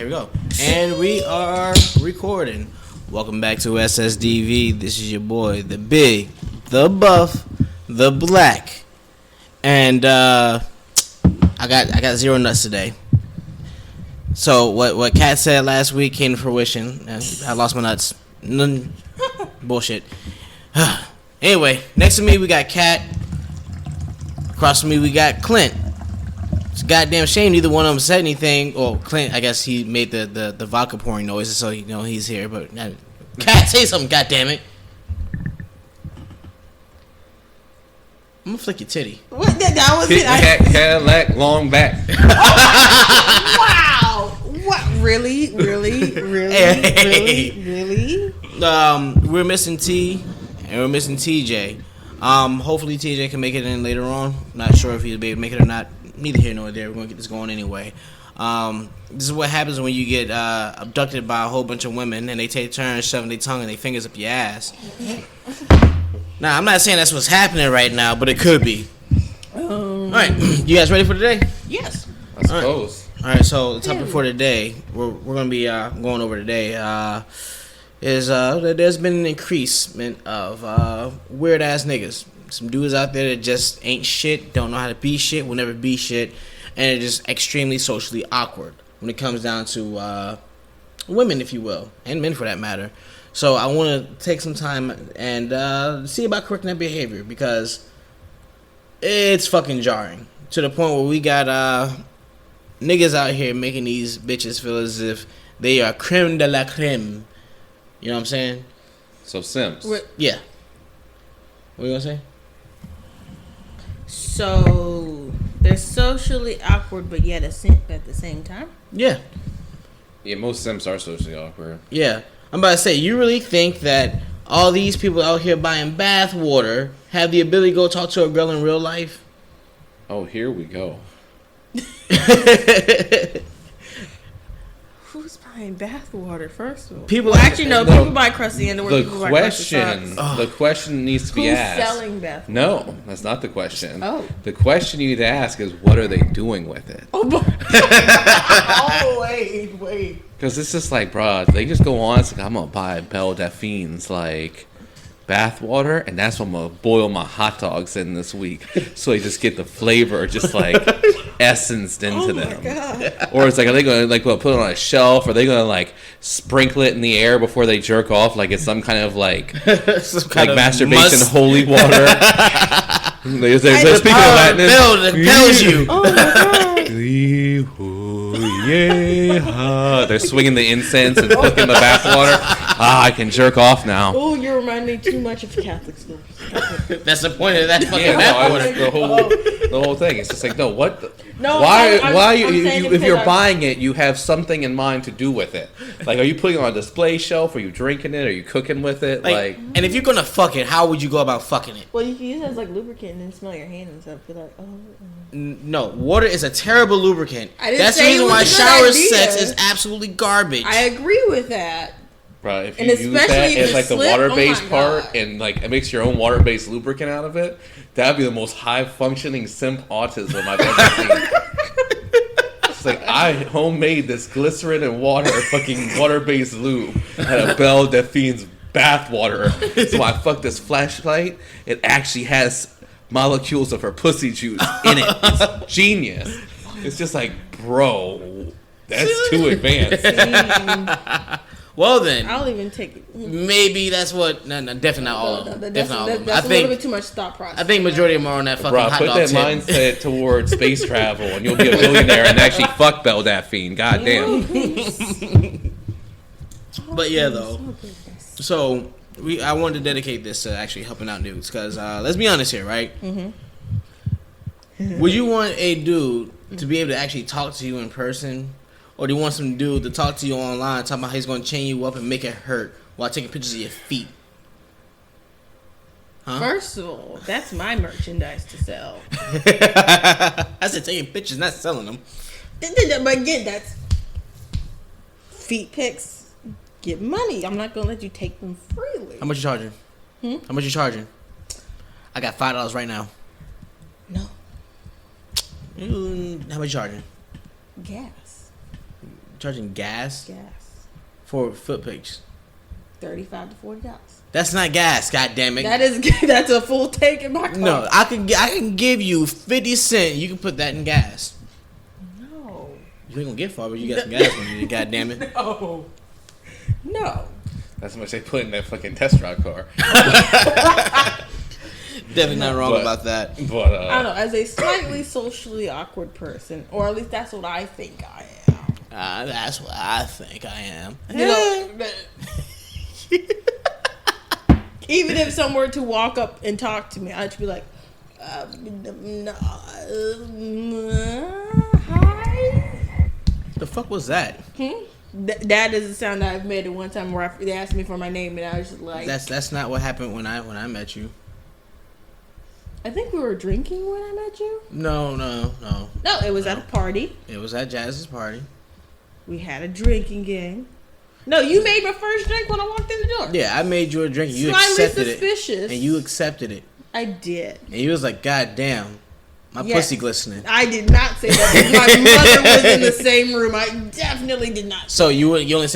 Here we go. And we are recording. Welcome back to Ssdv. This is your boy, the big, the buff, the black. And I got zero nuts today. So what Kat said last week came to fruition. I lost my nuts. None bullshit. Anyway, next to me we got Kat. Across from me we got Clint. It's a goddamn shame neither one of them said anything. Well, Clint, I guess he made the vodka pouring noises, so you know he's here. But Kat, say something, goddammit. I'm gonna flick your titty. What? That was it. Cadillac, long back. Wow. What? Really? We're missing T, and we're missing TJ. Hopefully TJ can make it in later on. Not sure if he'll be able to make it or not. Neither here nor there. We're gonna get this going anyway. This is what happens when you get abducted by a whole bunch of women and they take turns shoving their tongue and their fingers up your ass. Now, I'm not saying that's what's happening right now, but it could be. All right, you guys ready for today? Yes. I suppose. All right, so the topic for today, we're gonna be going over today. Is there's been an increasement of weird ass niggas. Some dudes out there that just ain't shit, don't know how to be shit, will never be shit, and are just extremely socially awkward when it comes down to women, if you will, and men for that matter. So I want to take some time and see about correcting that behavior because it's fucking jarring to the point where we got niggas out here making these bitches feel as if they are creme de la creme. You know what I'm saying? So Sims. Yeah. What you gonna say? So they're socially awkward, but yet a simp at the same time. Yeah. Yeah, most Sims are socially awkward. Yeah. I'm about to say, you really think that all these people out here buying bath water have the ability to go talk to a girl in real life? Oh, here we go. Who's buying bath water, first of all? People people buy crusty underwear. The question needs to be asked. Who's selling bath water? No, that's not the question. Oh. The question you need to ask is, what are they doing with it? Oh, wait. Because it's just like, bro, they just go on. It's like, I'm going to buy Belle Delphine's, like, bath water, and that's what I'm going to boil my hot dogs in this week. So they just get the flavor, just, like, essenced into them. God. Or it's like, are they going to, like, put it on a shelf? Or are they going to, like, sprinkle it in the air before they jerk off? Like, it's some kind of, like, masturbation holy water. They're speaking of Latin. That tells you. Oh, my God. They're swinging the incense and flicking the bathwater. I can jerk off now. Oh, you remind me too much of Catholic schools. That's the point of that fucking bathwater. bathwater. The whole thing. It's just like, no, what? I'm if you're buying it, you have something in mind to do with it. Like, are you putting it on a display shelf? Are you drinking it? Are you cooking with it? Like, and if you're gonna fuck it, how would you go about fucking it? Well, you can use it as like lubricant and then smell your hand and stuff. Be like, oh. No, water is a terrible lubricant. That's the reason why shower sex is absolutely garbage. I agree with that. Bro, if you use that as like the water-based part and like it makes your own water-based lubricant out of it, that'd be the most high-functioning simp autism I've ever seen. It's like, I homemade this glycerin and water fucking water-based lube at a Belle Delphine's bath water. So I fucked this flashlight. It actually has molecules of her pussy juice in it. It's genius. It's just like, bro, that's too advanced. Well then, I'll even take it. Maybe that's what. No, definitely not all of them. Definitely all of them. That's a little bit too much thought process. I think majority of them are on that fucking Bro, hot put dog that tip. mindset towards space travel, and you'll be a billionaire and actually fuck Belle Delphine. Goddamn. But yeah, though. So I wanted to dedicate this to actually helping out dudes, because let's be honest here, right? Mm-hmm. Would you want a dude to be able to actually talk to you in person? Or do you want some dude to talk to you online, talking about how he's going to chain you up and make it hurt while taking pictures of your feet? Huh? First of all, that's my merchandise to sell. I said taking pictures, not selling them. But again, that's feet pics. Get money. I'm not going to let you take them freely. How much you charging? How much you charging? I got $5 right now. No. How much you charging? Gas. charging gas Gas. for foot pics. $35 to $40. That's not gas. God damn it. That's a full tank in my car. No, I can give you 50 cents. You can put that in gas. No. You ain't gonna get far, but you got some gas on you. God damn it. No. That's how much they put in that fucking test drive car. Definitely not wrong about that. But I don't know. As a slightly socially awkward person, or at least that's what I think I am. That's what I think I am. You know, even if someone were to walk up and talk to me, I'd be like, hi. The fuck was that? That is the sound that I've made at one time where they asked me for my name and I was just like, That's not what happened when I met you. I think we were drinking when I met you. No, it was at a party. It was at Jazz's party. We had a drinking game. No, you made my first drink when I walked in the door. Yeah, I made you a drink. You Slightly accepted suspicious. it, and you accepted it. I did. And you was like, "God damn, my Yes. pussy glistening." I did not say that. My mother was in the same room. I definitely did not. So you only didn't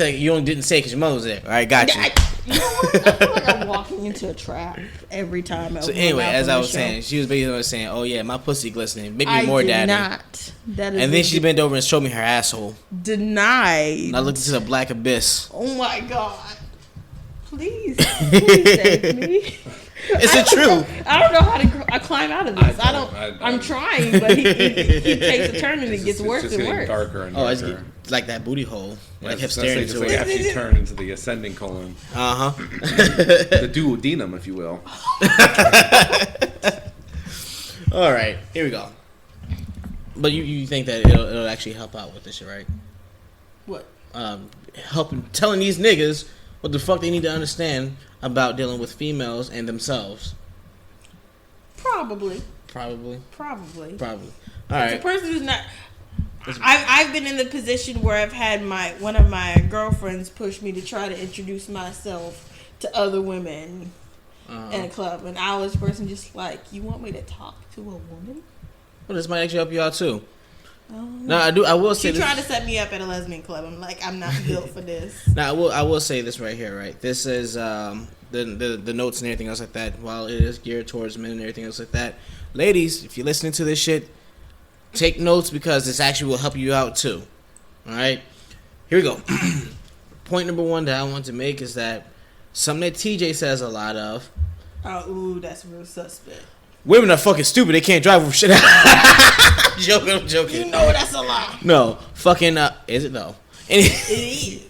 say because your mother was there. All right, got you. You know what? I feel like I'm walking into a trap every time. So anyway, as I was saying, she was basically saying, "Oh yeah, my pussy glistening. Make me I more, did daddy." not. That is And then she bent over and showed me her asshole. denied. And I looked into the black abyss. Oh my god! Please save me. Is it true? I don't know how to climb out of this. I'm trying, but he takes a turn and it gets worse just and getting worse. darker and Oh, darker. it's like that booty hole. When I kept That's staring just into like it. after you turn into the ascending colon. The duodenum, if you will. All right, here we go. But you think that it'll actually help out with this shit, right? What? Telling these niggas what the fuck they need to understand about dealing with females and themselves. Probably. All right. The person who's not. I've been in the position where I've had one of my girlfriends push me to try to introduce myself to other women in a club, and I was the person just like, you want me to talk to a woman? Well, this might actually help you out too. No, I will say she this. tried to set me up at a lesbian club. I'm like, I'm not built for this. Now I will say this right here, right? This is the notes and everything else like that. While it is geared towards men and everything else like that, ladies, if you're listening to this shit, take notes because this actually will help you out too. All right, here we go. Point number one that I want to make is that something that TJ says a lot of. Oh, ooh, that's real suspect. Women are fucking stupid. They can't drive with shit. I'm joking. You know that's a lie. No, fucking. Is it though? It is.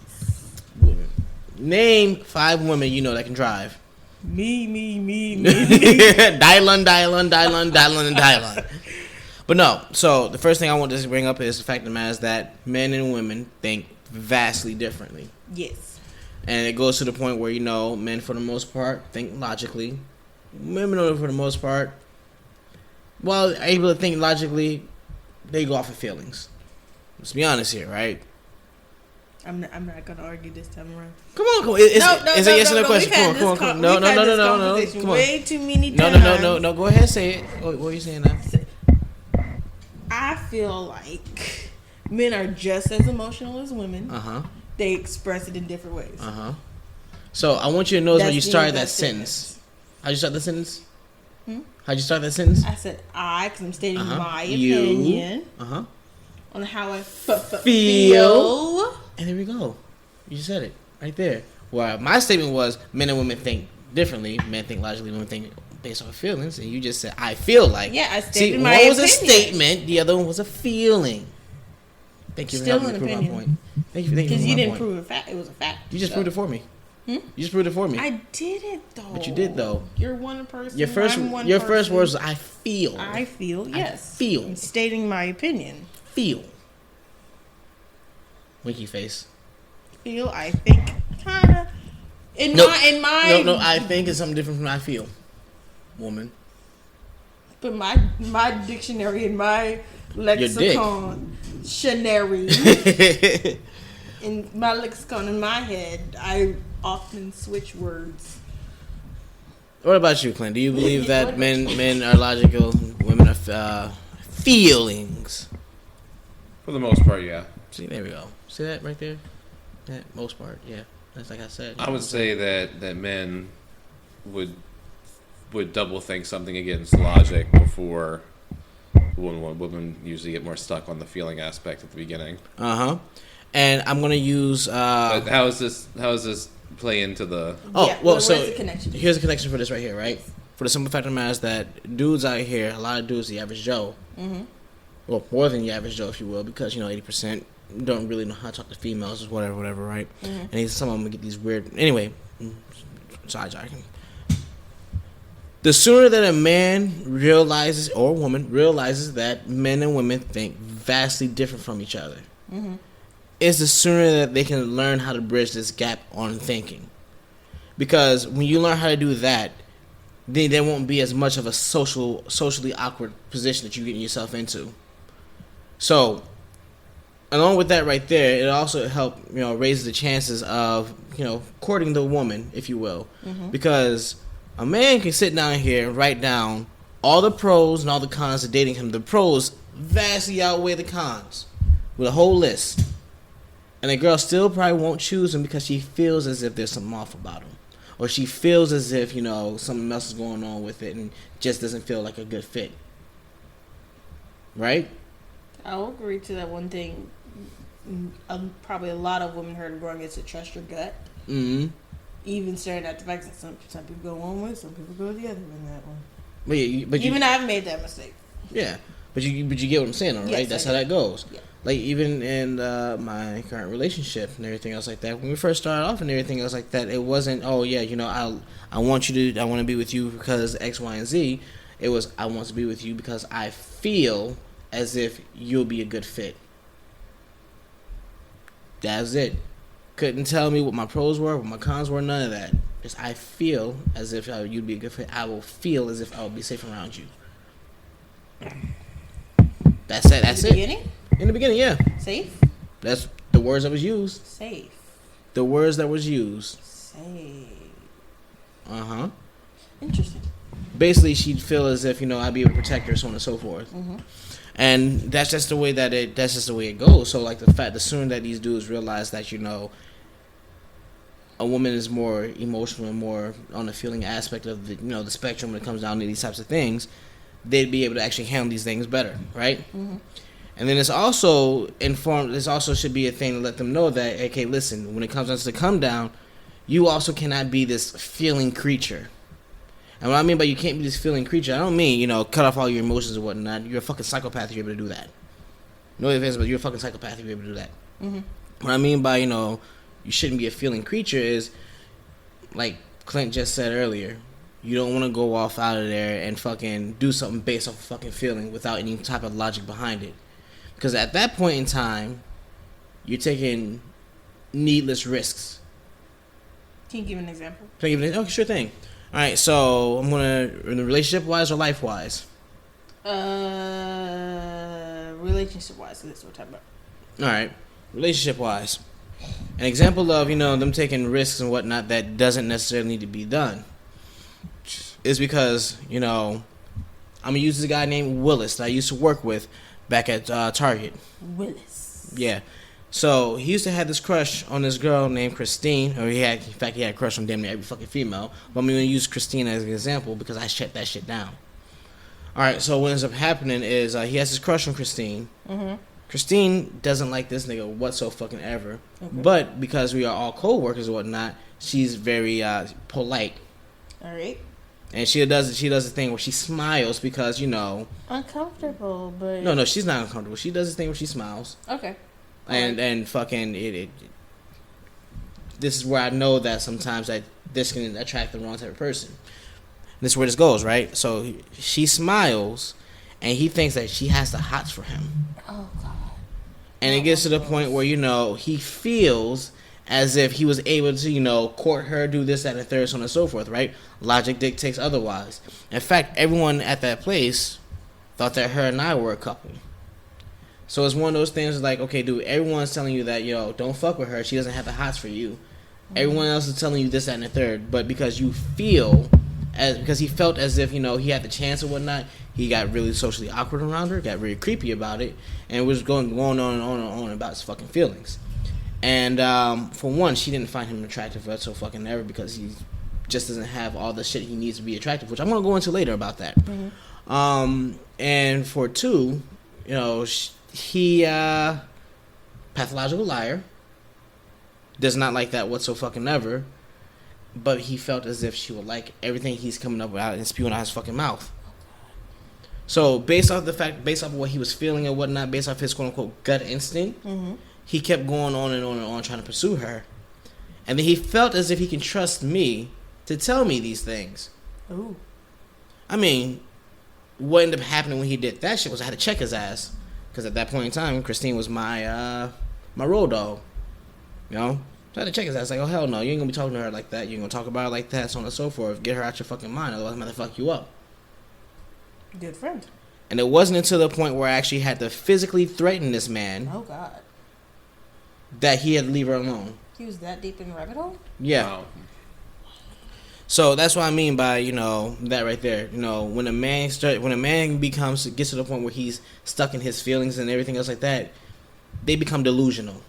Name 5 women you know that can drive. Me. Dylan. But no. So the first thing I want to bring up is the fact of the matter is that men and women think vastly differently. Yes. And it goes to the point where men for the most part think logically. Women for the most part, while able to think logically, they go off of feelings. Let's be honest here, right? I'm not gonna argue this time around. Come on. Is it yes or no question? Come on. No. Come on. Way too many times. No. Go ahead, say it. What are you saying now? I feel like men are just as emotional as women. They express it in different ways. So I want you to know when you started that sentence. How'd you start the sentence? How'd you start that sentence? I said because I'm stating my opinion on how I feel. And there we go. You said it right there. Well, my statement was men and women think differently. Men think logically, women think based on feelings. And you just said, I feel like. Yeah, I stated my opinion. One was opinion. a statement. The other one was a feeling. Thank you for helping me prove my point. Thank you because you didn't prove a fact. It was a fact. You just proved it for me. You just proved it for me. I didn't though. But you did though. You're one person. Your first words was I feel. I feel. Yes. I feel. I'm stating my opinion. Feel. Winky face. Feel. I think. Kinda. No. I think is something different from I feel. Woman. But my dictionary and my lexicon, in my lexicon in my head, I often switch words. What about you, Clint? Do you believe that men are logical, women are feelings? For the most part, yeah. See, there we go. See that right there? That most part, yeah. That's like I said. I would say that men would double think something against logic before women usually get more stuck on the feeling aspect at the beginning. And I'm gonna use. But how is this play into the? Oh yeah, well, so the connection? Here's the connection for this right here, right? For the simple fact of the matter is that dudes out here, a lot of dudes, the average Joe, well, more than the average Joe, if you will, because 80% don't really know how to talk to females or whatever, right? And some of them get these weird. Anyway, sidejacking. The sooner that a man realizes or a woman realizes that men and women think vastly different from each other, is the sooner that they can learn how to bridge this gap on thinking. Because when you learn how to do that, then there won't be as much of a socially awkward position that you're getting yourself into. So, along with that right there, it also help raise the chances of courting the woman, if you will, because a man can sit down here and write down all the pros and all the cons of dating him. The pros vastly outweigh the cons with a whole list, and a girl still probably won't choose him because she feels as if there's something off about him, or she feels as if something else is going on with it and just doesn't feel like a good fit. Right? I'll agree to that one thing. Probably a lot of women heard growing is to trust your gut. Even staring at the fact that some people go one way, some people go the other in that one. But even I've made that mistake. Yeah, but you get what I'm saying, right? Yes, that's how that goes. Yeah. Like even in my current relationship and everything else like that, when we first started off and everything else like that, it wasn't I want to be with you because X, Y, and Z. It was I want to be with you because I feel as if you'll be a good fit. That's it. Couldn't tell me what my pros were, what my cons were, none of that. Just I feel as if you'd be a good fit. I will feel as if I will be safe around you. That's it. That's it. Beginning? In the beginning, yeah. Safe? That's the words that was used. Safe. The words that was used. Safe. Interesting. Basically, she'd feel as if I'd be able to protect her, so on and so forth. And that's just the way it goes. So like the sooner that these dudes realize that a woman is more emotional and more on the feeling aspect of the spectrum when it comes down to these types of things, they'd be able to actually handle these things better, right? And then it's also informed. This also should be a thing to let them know that, okay, listen, when it comes down to the come down, you also cannot be this feeling creature. And what I mean by you can't be this feeling creature, I don't mean, cut off all your emotions and whatnot. You're a fucking psychopath if you're able to do that. No offense, but you're a fucking psychopath if you're able to do that. What I mean by, you shouldn't be a feeling creature is, like Clint just said earlier, you don't want to go off out of there and fucking do something based off of fucking feeling without any type of logic behind it. Because at that point in time, you're taking needless risks. Can you give an example? Oh, sure thing. All right, so I'm gonna relationship-wise or life-wise. Relationship-wise. That's what we're talking about. All right, relationship-wise, an example of them taking risks and whatnot that doesn't necessarily need to be done is because I'm gonna use this guy named Willis that I used to work with back at Target. Willis. Yeah. So he used to have this crush on this girl named Christine, or he had a crush on damn near every fucking female. But I'm gonna use Christine as an example because I shut that shit down. All right, so what ends up happening is he has this crush on Christine. Christine doesn't like this nigga whatsoever. Okay. But because we are all co-workers and whatnot, she's very polite. All right. And she does the thing where she smiles because uncomfortable, but no, she's not uncomfortable. She does this thing where she smiles. Okay. And fucking it. This is where I know that sometimes that this can attract the wrong type of person. And this is where this goes, right? So she smiles, and he thinks that she has the hots for him. Oh God! And it gets to the point where he feels as if he was able to court her, do this, that, and third, so on and so forth, right? Logic dictates otherwise. In fact, everyone at that place thought that her and I were a couple. So it's one of those things like, okay, dude, everyone's telling you that, don't fuck with her. She doesn't have the hots for you. Everyone else is telling you this, that, and the third. But because he felt as if, he had the chance or whatnot, he got really socially awkward around her, got really creepy about it, and was going on and on and on about his fucking feelings. And for one, she didn't find him attractive whatsoever because he just doesn't have all the shit he needs to be attractive, which I'm going to go into later about that. Mm-hmm. And for two, you know, he pathological liar, does not like that whatsoever, but he felt as if she would like everything he's coming up with out and spewing out his fucking mouth. So based off of what he was feeling and whatnot, based off his quote unquote gut instinct, mm-hmm. he kept going on and on and on trying to pursue her. And then he felt as if he can trust me to tell me these things. Ooh. I mean, what ended up happening when he did that shit was I had to check his ass. Because at that point in time, Christine was my road dog. You know? So I had to check his ass. Like, oh, hell no. You ain't going to be talking to her like that. You ain't going to talk about her like that, so on and so forth. Get her out your fucking mind. Otherwise, I'm going to fuck you up. Good friend. And it wasn't until the point where I actually had to physically threaten this man. Oh, God. That he had to leave her alone. He was that deep in the rabbit hole? Yeah. Wow. So that's what I mean by, you know, that right there. You know, when a man gets to the point where he's stuck in his feelings and everything else like that, they become delusional.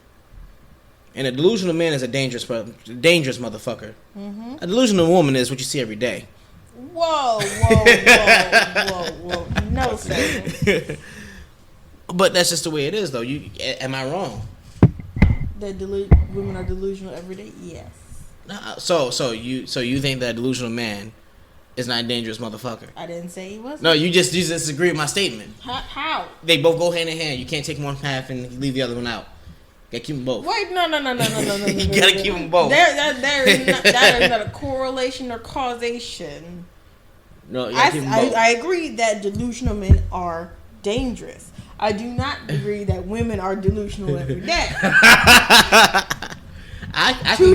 And a delusional man is a dangerous motherfucker. Mm-hmm. A delusional woman is what you see every day. Whoa. No, sir. But that's just the way it is, though. Am I wrong? That women are delusional every day? Yes. So you think that a delusional man is not a dangerous motherfucker? I didn't say he wasn't. No, you just disagree with my statement. How? They both go hand in hand. You can't take one half and leave the other one out. You gotta keep them both. Wait, no. You gotta keep them both. That is not a correlation or causation. No, you gotta keep them both. I agree that delusional men are dangerous. I do not agree that women are delusional every day. I can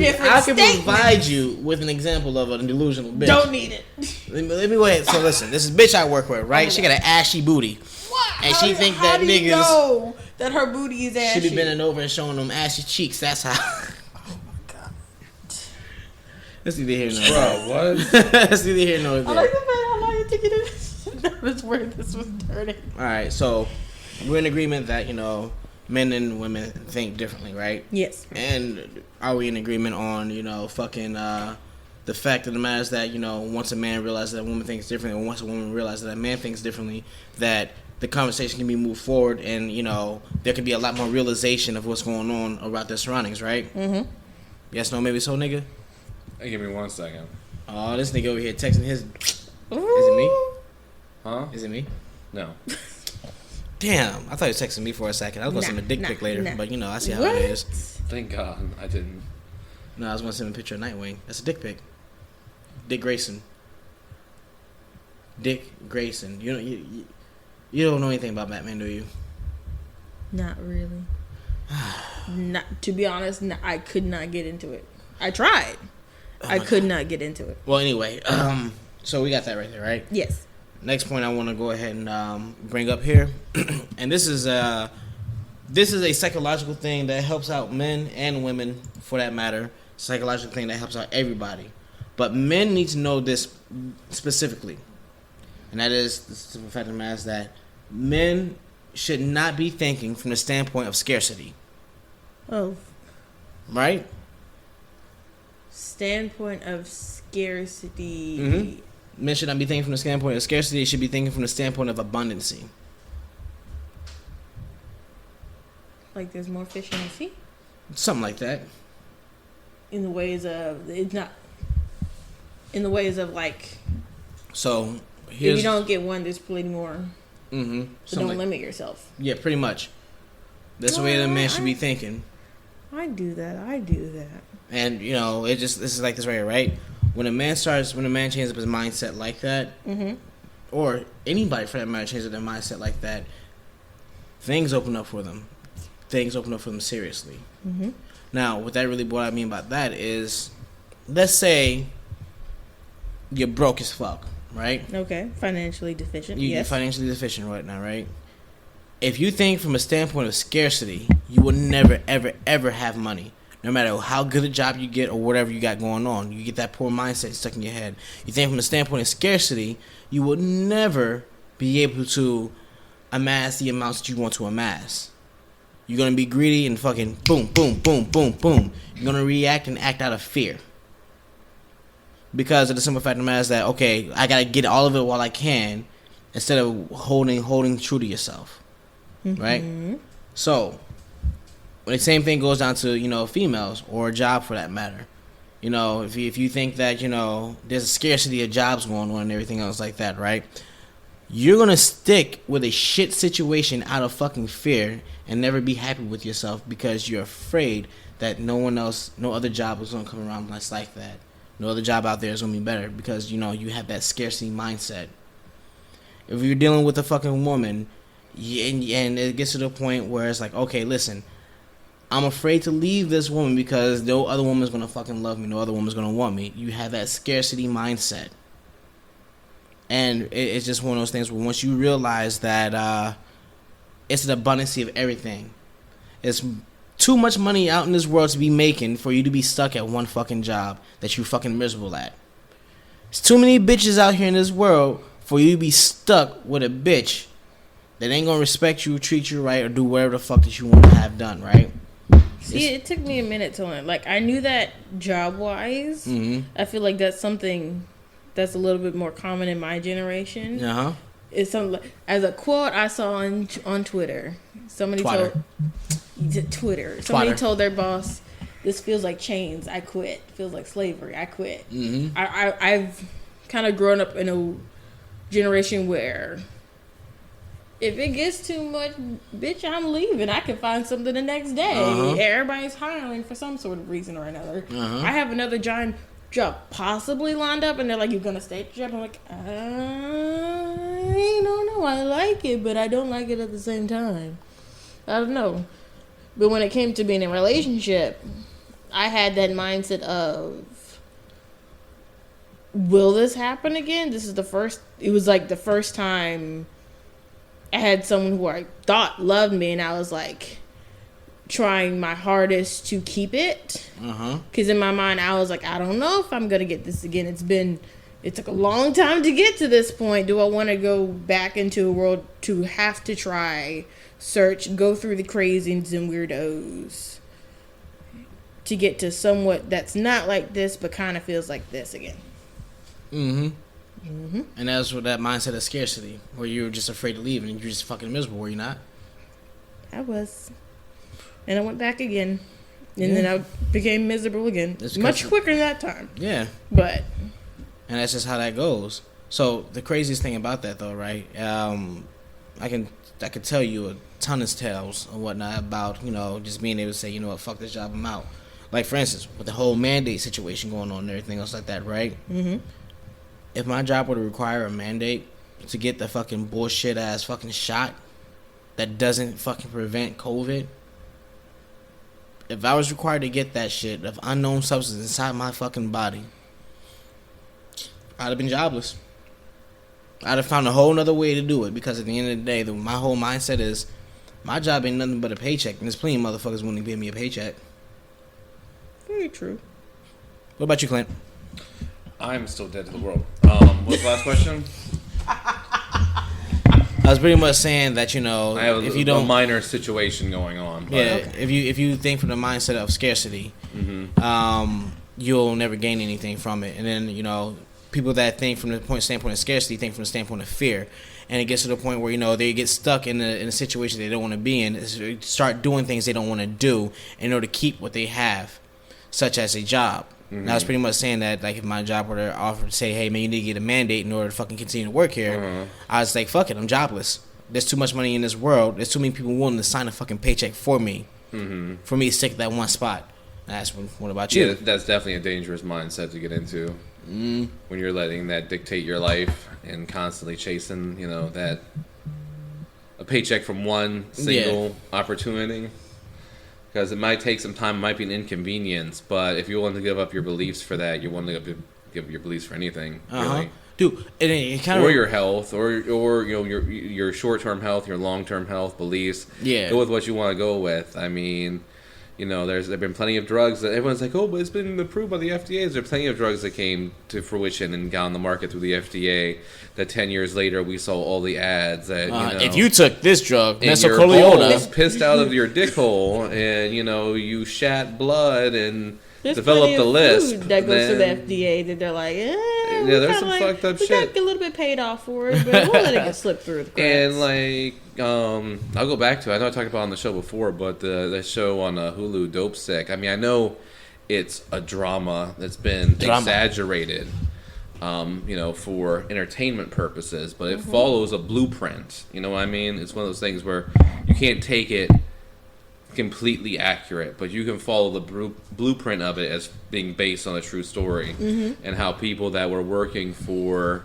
provide you with an example of a delusional bitch. Don't need it. Let me wait. So listen, this is bitch I work with, right? Okay. She got an ashy booty. What? And she think that niggas know that her booty is ashy? She be bending over and showing them ashy cheeks. That's how. Oh my God. Let's see the here nor there. Bro, what? Let's see the here nor there. I like the fact how long you took it to notice where this was turning. All right, so we're in agreement that, you know, men and women think differently, right? Yes. And are we in agreement on, you know, fucking the fact of the matter is that, you know, once a man realizes that a woman thinks differently, or once a woman realizes that a man thinks differently, that the conversation can be moved forward and, you know, there can be a lot more realization of what's going on about their surroundings, right? Mm-hmm. Yes, no, maybe so, nigga? Hey, give me 1 second. Oh, this nigga over here texting his... Ooh. Is it me? Huh? Is it me? No. Damn, I thought you were texting me for a second. I was going to send him a dick pic later, but, you know, I see how it is. Thank God I didn't. No, I was going to send him a picture of Nightwing. That's a dick pic. Dick Grayson. Dick Grayson. You don't know anything about Batman, do you? Not really. Not to be honest. I could not get into it. I tried. I could not get into it. Well, anyway, so we got that right there, right? Yes. Next point I want to go ahead and bring up here, and this is a psychological thing that helps out men and women, for that matter. Psychological thing that helps out everybody, but men need to know this specifically, and that is the fact of the matter is that men should not be thinking from the standpoint of scarcity. Oh. Right? Standpoint of scarcity. Mm-hmm. Men should not be thinking from the standpoint of scarcity. They should be thinking from the standpoint of abundancy. Like there's more fish in the sea? Something like that. In the ways of... It's not... In the ways of like... So, if you don't get one, there's plenty more. Mm-hmm. So don't limit yourself. Yeah, pretty much. That's the way the man should be thinking. I do that. And, you know, this is like this right? When a man changes up his mindset like that, mm-hmm. or anybody for that matter changes their mindset like that, things open up for them. Things open up for them seriously. Mm-hmm. Now, what I mean by that is, let's say you're broke as fuck, right? Okay, financially deficient. You're financially deficient right now, right? If you think from a standpoint of scarcity, you will never, ever, ever have money. No matter how good a job you get or whatever you got going on, you get that poor mindset stuck in your head. You think from a standpoint of scarcity, you will never be able to amass the amounts that you want to amass. You're gonna be greedy and fucking boom, boom, boom, boom, boom. You're gonna react and act out of fear. Because of the simple fact of the matter is that, okay, I gotta get all of it while I can, instead of holding true to yourself. Right? So, the same thing goes down to, females, or a job for that matter. If you think that, there's a scarcity of jobs going on and everything else like that, right? You're going to stick with a shit situation out of fucking fear and never be happy with yourself because you're afraid that no other job is going to come around that's like that. No other job out there is going to be better because, you have that scarcity mindset. If you're dealing with a fucking woman and it gets to the point where it's like, okay, listen, I'm afraid to leave this woman because no other woman's going to fucking love me. No other woman's going to want me. You have that scarcity mindset. And it's just one of those things where once you realize that it's an abundance of everything. It's too much money out in this world to be making for you to be stuck at one fucking job that you fucking miserable at. There's too many bitches out here in this world for you to be stuck with a bitch that ain't gonna respect you, treat you right, or do whatever the fuck that you want to have done, right? See, it took me a minute to learn. Like, I knew that job-wise. I feel like that's something that's a little bit more common in my generation. It's something as a quote I saw on Twitter. Somebody told their boss, "This feels like chains. I quit. Feels like slavery. I quit." I've kind of grown up in a generation where if it gets too much, bitch, I'm leaving. I can find something the next day. Everybody's hiring for some sort of reason or another. I have another giant job possibly lined up, and they're like, "You're gonna stay at the job?" I'm like, I don't know. I like it, but I don't like it at the same time. I don't know. But when it came to being in a relationship, I had that mindset of, will this happen again? It was like the first time I had someone who I thought loved me, and I was like trying my hardest to keep it. Because in my mind, I was like, I don't know if I'm going to get this again. It took a long time to get to this point. Do I want to go back into a world to have to try, search, go through the crazies and weirdos to get to somewhat that's not like this, but kind of feels like this again? And that's what that mindset of scarcity, where you were just afraid to leave and you're just fucking miserable, were you not? I was. And I went back again. And then I became miserable again. Much quicker that time. Yeah. But. And that's just how that goes. So the craziest thing about that, though, right? I can tell you a ton of tales and whatnot about, just being able to say, you know what, fuck this job, I'm out. Like, for instance, with the whole mandate situation going on and everything else like that, right? If my job were to require a mandate to get the fucking bullshit ass fucking shot that doesn't fucking prevent COVID, if I was required to get that shit of unknown substance inside my fucking body, I'd have been jobless. I'd have found a whole nother way to do it, because at the end of the day, my whole mindset is, my job ain't nothing but a paycheck, and there's plenty of motherfuckers willing to give me a paycheck. Very true. What about you, Clint? I'm still dead to the world. What's the last question? I was pretty much saying that, I have if you don't, a minor situation going on. But yeah, okay. If you think from the mindset of scarcity, you'll never gain anything from it. And then, people that think from the standpoint of scarcity think from the standpoint of fear. And it gets to the point where, they get stuck in a situation they don't want to be in, start doing things they don't want to do in order to keep what they have, such as a job. And I was pretty much saying that, like, if my job were to offer to say, hey, man, you need to get a mandate in order to fucking continue to work here, I was like, fuck it, I'm jobless. There's too much money in this world. There's too many people willing to sign a fucking paycheck for me, for me to stick at that one spot. And that's what about you? Yeah, that's definitely a dangerous mindset to get into. When you're letting that dictate your life and constantly chasing, that a paycheck from one single opportunity. Because it might take some time, it might be an inconvenience, but if you're willing to give up your beliefs for that, you're willing to give up your beliefs for anything, really. Dude, it kind of, or your health, or your short-term health, your long-term health beliefs. Yeah. Go with what you want to go with. I mean, there've been plenty of drugs that everyone's like, oh, but it's been approved by the FDA. There's plenty of drugs that came to fruition and got on the market through the FDA. That 10 years later, we saw all the ads that if you took this drug, and your balls pissed out of your dick hole, and you shat blood and developed a lisp. Food that goes to the FDA that they're like, there's some fucked up shit. We got a little bit paid off for it, but we'll let it get slipped through the cracks. And I'll go back to, I know I talked about it on the show before, but the show on Hulu, Dope Sick. I mean, I know it's a drama that's been exaggerated, for entertainment purposes, but it follows a blueprint. You know what I mean? It's one of those things where you can't take it completely accurate, but you can follow the blueprint of it as being based on a true story, and how people that were working for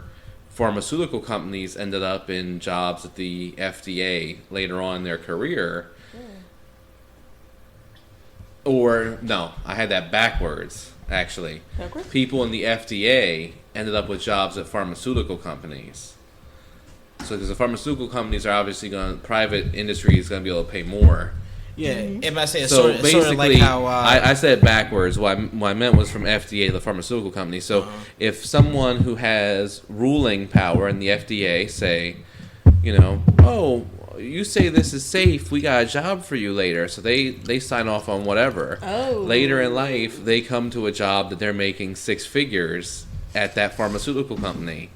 pharmaceutical companies ended up in jobs at the FDA later on in their career. Or no, I had that backwards. Actually, people in the FDA ended up with jobs at pharmaceutical companies. So because the pharmaceutical companies are obviously private industry is going to be able to pay more. Yeah, if I say it's so basically, sort of like how I said it backwards. What I meant was from FDA to the pharmaceutical company. So if someone who has ruling power in the FDA say, oh, you say this is safe, we got a job for you later. So they sign off on whatever. Oh. Later in life, they come to a job that they're making 6 figures at that pharmaceutical company.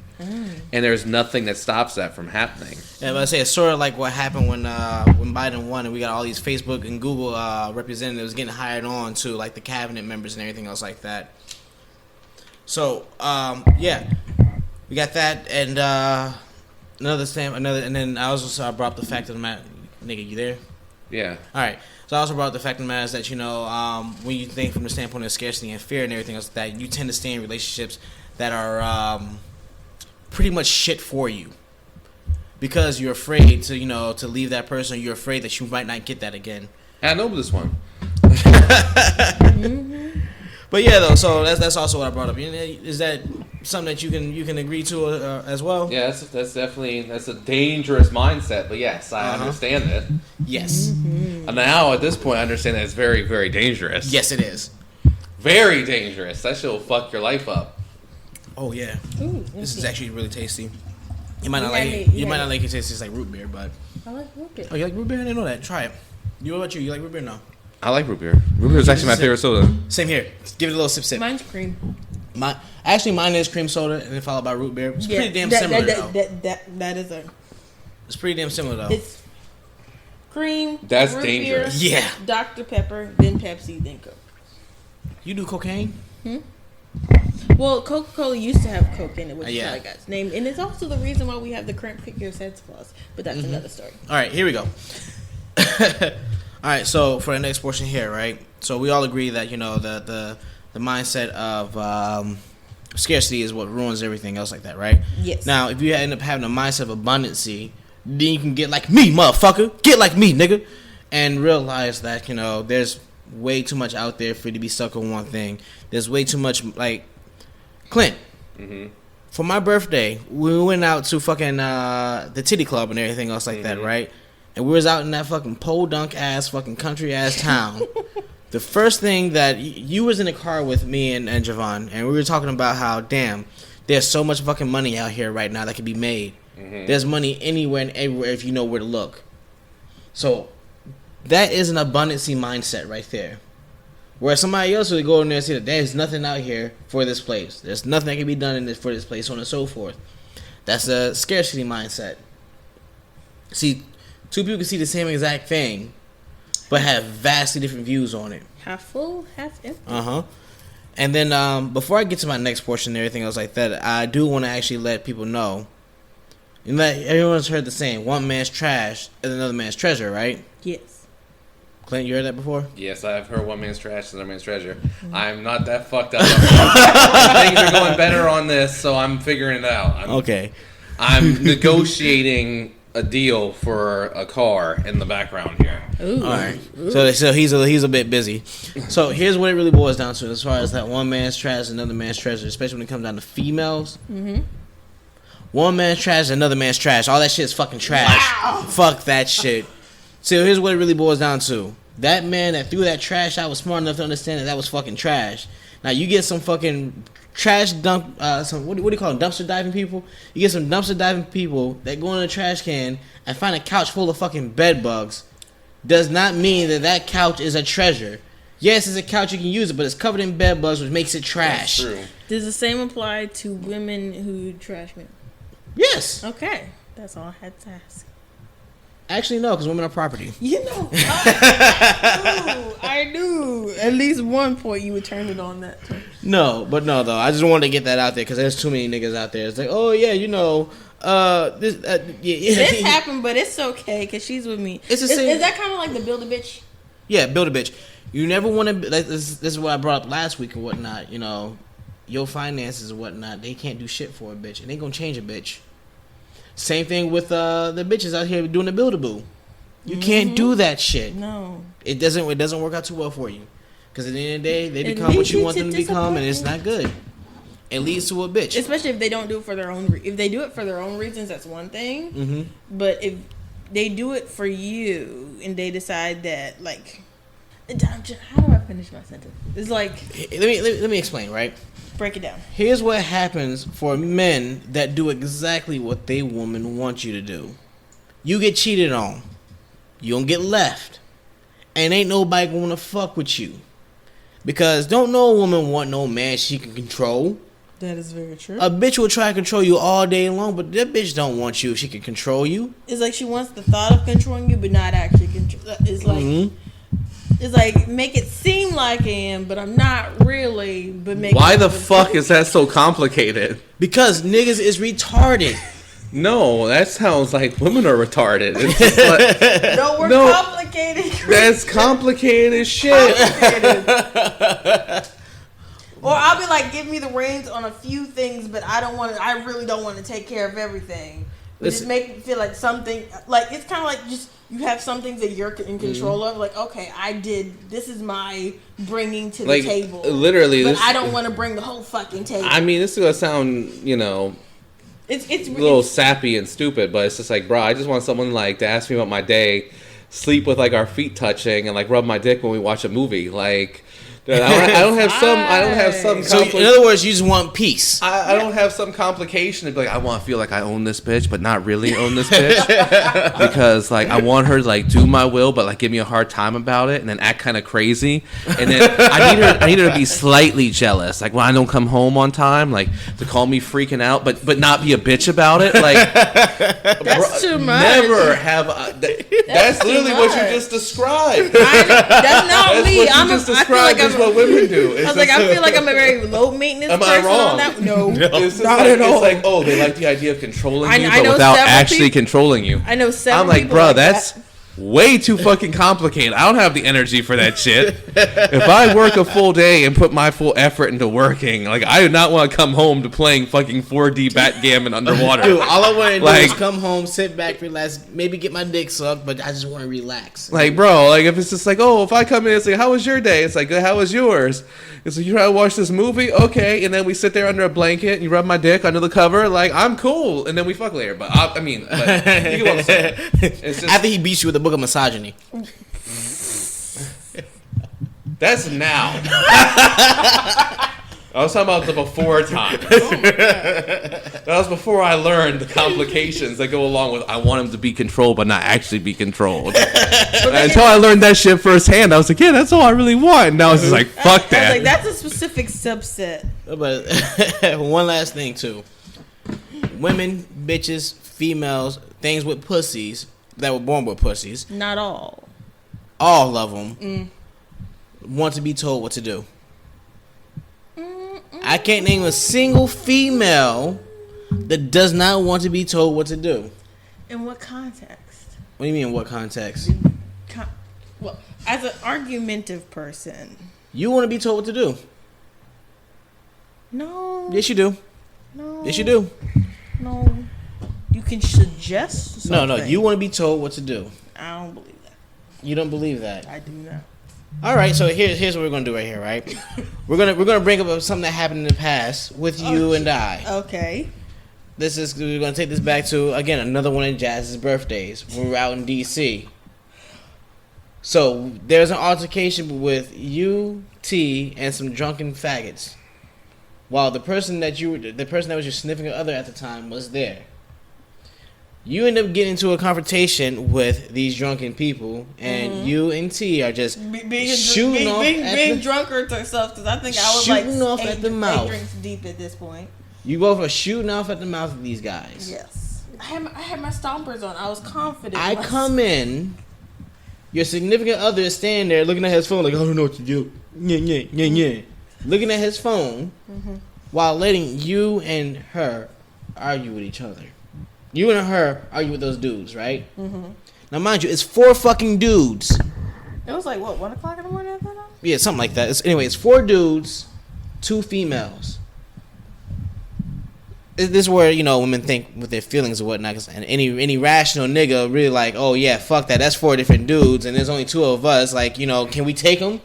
And there's nothing that stops that from happening. Yeah, but I say it's sort of like what happened when Biden won, and we got all these Facebook and Google representatives getting hired on to like the cabinet members and everything else like that. So we got that, and and then I also brought up the fact of the matter. Nigga, you there? Yeah. All right. So I also brought up the fact of the matter is that when you think from the standpoint of scarcity and fear and everything else, that you tend to stay in relationships that are pretty much shit for you, because you're afraid to to leave that person. You're afraid that you might not get that again. I know this one. But yeah, though. So that's also what I brought up. Is that something that you can agree to as well? Yeah, that's definitely a dangerous mindset. But yes, I understand it. Yes. And now at this point, I understand that it's very, very dangerous. Yes, it is. Very dangerous. That shit will fuck your life up. Oh yeah. Ooh, this is actually really tasty. You might not like it. You might not like it. It tastes like root beer, but I like root beer. Oh, you like root beer? I didn't know that. Try it. What about you? You like root beer? No. I like root beer. Root beer is actually my favorite soda. Same here. Give it a little sip. Mine's cream. Mine is cream soda, and then followed by root beer. It's pretty damn similar though. That is a. It's pretty damn similar though. It's cream. That's root dangerous. Beer, yeah. Dr. Pepper, then Pepsi, then Coke. You do cocaine? Well, Coca-Cola used to have Coke in it, which is how it got its name. And it's also the reason why we have the current pick your sets clause. But that's another story. All right, here we go. All right, so for the next portion here, right? So we all agree that, the mindset of scarcity is what ruins everything else like that, right? Yes. Now, if you end up having a mindset of abundancy, then you can get like me, motherfucker. Get like me, nigga. And realize that, there's way too much out there for you to be stuck on one thing. There's way too much, like, Clint. For my birthday, we went out to fucking the titty club and everything else like that, right? And we was out in that fucking podunk ass fucking country ass town. The first thing that you was in the car with me and Javon, and we were talking about how, damn, there's so much fucking money out here right now that can be made. There's money anywhere and everywhere if you know where to look. So that is an abundancy mindset right there. Where somebody else would go in there and say that there's nothing out here for this place. There's nothing that can be done for this place, so on and so forth. That's a scarcity mindset. See, two people can see the same exact thing, but have vastly different views on it. Half full, half empty. And then before I get to my next portion and everything else like that, I do want to actually let people know. Everyone's heard the saying, one man's trash is another man's treasure, right? Yes. Clint, you heard that before? Yes, I've heard one man's trash is another man's treasure. I'm not that fucked up. Things are going better on this, so I'm figuring it out. Okay. I'm negotiating a deal for a car in the background here. Ooh. All right. So he's a bit busy. So here's what it really boils down to as far as that one man's trash is another man's treasure, especially when it comes down to females. One man's trash is another man's trash. All that shit is fucking trash. Wow. Fuck that shit. So here's what it really boils down to. That man that threw that trash out was smart enough to understand that was fucking trash. Now you get some fucking trash dump, some what do you call them, dumpster diving people? You get some dumpster diving people that go in a trash can and find a couch full of fucking bed bugs. Does not mean that couch is a treasure. Yes, it's a couch, you can use it, but it's covered in bed bugs, which makes it trash. That's true. Does the same apply to women who trash men? Yes. Okay, that's all I had to ask. Actually, no, because women are property. You know, I knew. At least one point you would turn it on that time. No, though. I just wanted to get that out there because there's too many niggas out there. It's like, oh yeah, This happened, but it's okay because she's with me. Is that kind of like the build a bitch? Yeah, build a bitch. You never want to. This is what I brought up last week and whatnot. Your finances and whatnot. They can't do shit for a bitch, and they gonna change a bitch. Same thing with the bitches out here doing the build-a-boo. You can't do that shit. No. It doesn't work out too well for you. Because at the end of the day, they become what you want them to become, and it's not good. It leads to a bitch. Especially if they don't do it for their own... if they do it for their own reasons, that's one thing. Mm-hmm. But if they do it for you, and they decide that, like... How do I finish my sentence? It's like... Let me explain, right? Break it down. Here's what happens for men that do exactly what they woman wants you to do. You get cheated on. You don't get left. And ain't nobody gonna fuck with you. Because don't no woman want no man she can control. That is very true. A bitch will try to control you all day long, but that bitch don't want you if she can control you. It's like she wants the thought of controlling you, but not actually control. It's like... Mm-hmm. It's like, make it seem like I am, but I'm not really. But make Why the fuck is that so complicated? Because niggas is retarded. No, that sounds like women are retarded. It's just like, we're complicated. That's complicated as shit. Complicated. Or I'll be like, give me the reins on a few things, but I really don't want to take care of everything. Just make me feel like something, like it's kind of like just you have some things that you're in control of. Like, okay, this is my bringing to the table. Literally, but I don't want to bring the whole fucking table. I mean, this is gonna sound, it's a little sappy and stupid, but it's just like, bro, I just want someone like to ask me about my day, sleep with like our feet touching, and like rub my dick when we watch a movie, like. I don't have some. So in other words, you just want peace. I don't have some complication to be like, I want to feel like I own this bitch, but not really own this bitch, because like I want her to like do my will, but like give me a hard time about it, and then act kind of crazy, and then I need her to be slightly jealous, like when I don't come home on time, like to call me freaking out, but not be a bitch about it. Like that's too much. Never have. That's literally what you just described. That's not me. I feel like I'm what women do. I feel like I'm a very low maintenance person. Am I wrong? On that. No, not at all. It's like, oh, they like the idea of controlling you, but without actually controlling you. I know several. I'm like, bro, that's way too fucking complicated. I don't have the energy for that shit. If I work a full day and put my full effort into working, like I do not want to come home to playing fucking 4D backgammon underwater. Dude, all I want to do is come home, sit back, relax, maybe get my dick sucked, but I just want to relax. Like, bro, like if it's just like, oh, if I come in, it's like, how was your day? It's like, how was yours? It's like, you try to watch this movie? Okay. And then we sit there under a blanket and you rub my dick under the cover. Like, I'm cool. And then we fuck later. But you get what I'm saying. It's just, after he beats you with a book of misogyny. That's now. I was talking about the before time. That was before I learned the complications that go along with I want him to be controlled but not actually be controlled. Until I learned that shit firsthand, I was like, yeah, that's all I really want. Now it's just like, fuck that. I was like, that's a specific subset. But one last thing too. Women, bitches, females, things with pussies that were born with pussies. Not all. All of them want to be told what to do. I can't name a single female that does not want to be told what to do. In what context? What do you mean in what context? Well, as an argumentative person. You want to be told what to do. No. Yes, you do. No. Yes, you do. No. You can suggest something. No, you want to be told what to do. I don't believe that. You don't believe that? I do not. All right, so here's what we're gonna do right here, right? We're gonna bring up something that happened in the past with you and I. Okay. We're gonna take this back to, again, another one of Jazz's birthdays when we were out in DC. We're gonna bring up something that happened in the past with you and I. This is we're gonna take this back to, again, another one of Jazz's birthdays when we were out in DC. We're gonna bring up something that happened in the past with you and I. This is we're gonna take this back to, again, another one of Jazz's birthdays when we were out in DC. So there's an altercation with you, T, and some drunken faggots, while the person that was your significant other at the time was there. You end up getting into a confrontation with these drunken people, and you and T are just being drunker to stuff, because I think I was like eight drinks deep at this point. You both are shooting off at the mouth of these guys. Yes, I had my stompers on. I was confident. I come in. Your significant other is standing there looking at his phone like, I don't know what to do. Yeah. Looking at his phone while letting you and her argue with each other. You and her argue with those dudes, right? Now, mind you, it's 4 fucking dudes. It was like, what, 1 o'clock in the morning at that time? Yeah, something like that. It's 4 dudes, 2 females. This is where, women think with their feelings or whatnot. Cause, and any rational nigga really like, oh yeah, fuck that. That's 4 different dudes, and there's only 2 of us. Like, can we take them?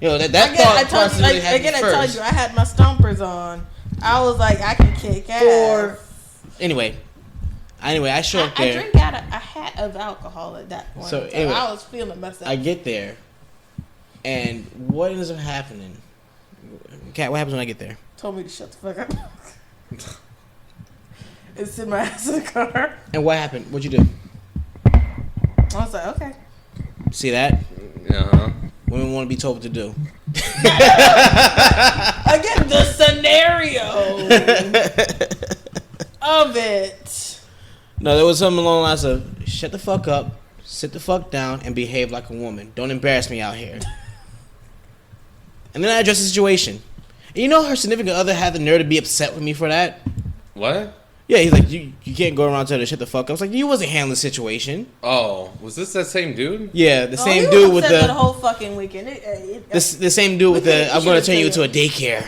That thought process really happened first. I told you, I had my stompers on. I was like, I can kick ass. Anyway, I show up there. I drank out a hat of alcohol at that point. So anyway, I was feeling myself. I get there, and what ends up happening? Kat, what happens when I get there? Told me to shut the fuck up. And sit my ass in the car. And what happened? What'd you do? I was like, okay. See that? Uh-huh. Women want to be told what to do. Again, the scenario of it. No, there was something along the lines of, shut the fuck up, sit the fuck down, and behave like a woman. Don't embarrass me out here. And then I addressed the situation. And her significant other had the nerve to be upset with me for that. What? Yeah, he's like, you can't go around telling her to shut the fuck up. I was like, you wasn't handling the situation. Oh, was this that same dude? Yeah, the same dude with the whole fucking weekend. The same dude with the I'm going to turn you into a daycare.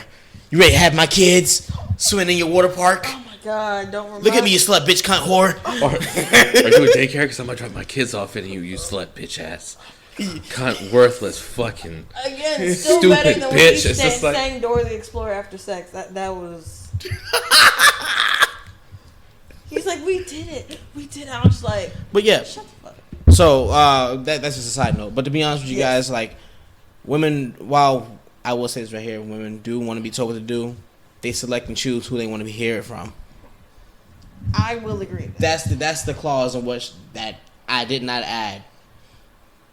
You ready to have my kids swimming in your water park? Oh my god, don't remember. Look at me, you slut bitch cunt whore. Are you a daycare? Because I'm going to drop my kids off in you slut bitch ass. Cunt, worthless, fucking again, still stupid better than bitch. It's just like saying Dora the Explorer after sex. That was. He's like, we did it. I was like, but yeah. Shut the fuck up. So that's just a side note. But to be honest with you guys, like, women, while I will say this right here, women do want to be told what to do. They select and choose who they want to hear it from. I will agree. That's the clause in which that I did not add.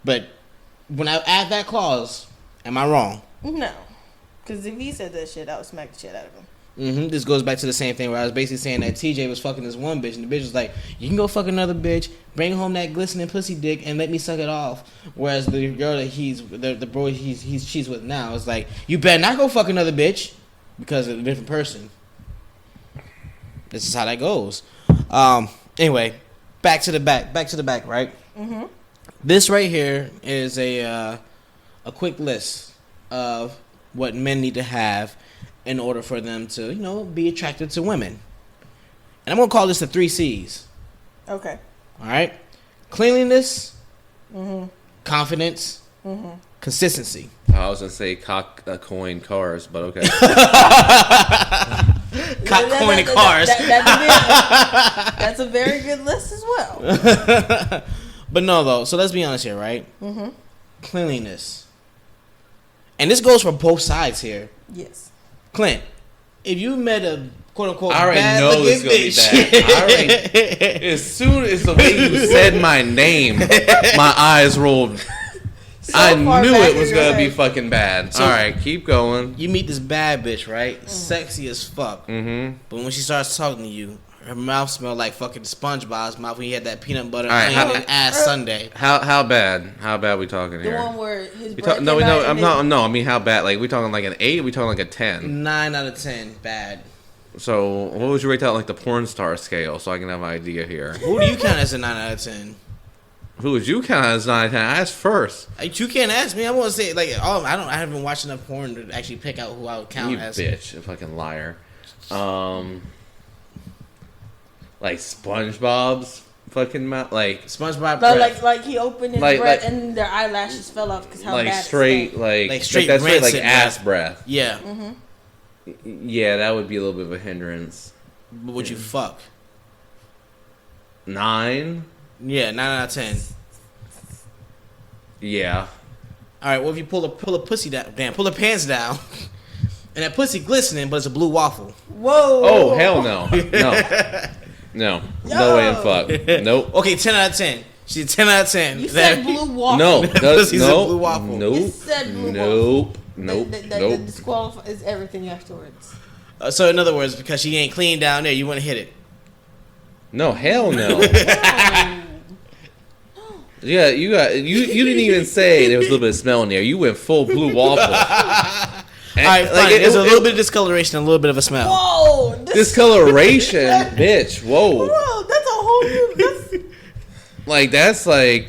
But when I add that clause, am I wrong? No, because if he said that shit, I would smack the shit out of him. This goes back to the same thing where I was basically saying that TJ was fucking this one bitch, and the bitch was like, you can go fuck another bitch, bring home that glistening pussy dick, and let me suck it off. Whereas the girl that the bro she's with now is like, you better not go fuck another bitch because of a different person. This is how that goes. Anyway, back to the back, right? Mm-hmm. This right here is a quick list of what men need to have in order for them to, be attracted to women. And I'm going to call this the 3 C's. Okay. All right? Cleanliness, mm-hmm. confidence, mm-hmm. consistency. I was going to say cock, coin, cars, but okay. Cock, coin, and cars. That's a very good list as well. But no, though. So let's be honest here, right? Mm-hmm. Cleanliness. And this goes for both sides here. Yes. Clint, if you met a quote-unquote I already bad know looking it's bitch. Gonna be bad. As soon as the way you said my name, my eyes rolled. So I knew it was going to be fucking bad. So, all right, keep going. You meet this bad bitch, right? Sexy as fuck. Mm-hmm. But when she starts talking to you, her mouth smelled like fucking SpongeBob's mouth when he had that peanut butter and ass sundae. How bad? How bad we talking here? The one where his breath No, I'm not. No, I mean how bad? Like we talking like an 8? We talking like a 10? 9 out of 10, bad. So what would you rate that like the porn star scale? So I can have an idea here. Who do you count as a 9 out of 10? Who would you count as 9 out of 10? I asked first. You can't ask me. I won't say like I haven't watched enough porn to actually pick out who I would count as. You bitch, a fucking liar. Like SpongeBob's fucking mouth, like SpongeBob breath. Like he opened his breath and their eyelashes fell off because how like bad straight, like straight that's straight like rancid ass breath. Yeah. Mm-hmm. Yeah, that would be a little bit of a hindrance. But would you fuck? 9? Yeah, 9 out of 10. Yeah. All right. Well, if you pull a pussy down, pull the pants down, and that pussy glistening, but it's a blue waffle. Whoa. Oh hell no. No. No way in fuck. Nope. Okay, 10 out of 10. She's 10 out of 10. You said blue waffle. No. Pussy's No. a blue waffle. Nope. You said blue Nope. waffle. Nope. That Nope. disqualifies everything afterwards. So in other words, because she ain't clean down there, you want to hit it. No. Hell no. Yeah, you didn't even say there was a little bit of smell in there. You went full blue waffle. All right, fine. There's a little bit of discoloration, a little bit of a smell. Whoa. Discoloration, bitch. Whoa. Whoa, that's a whole new.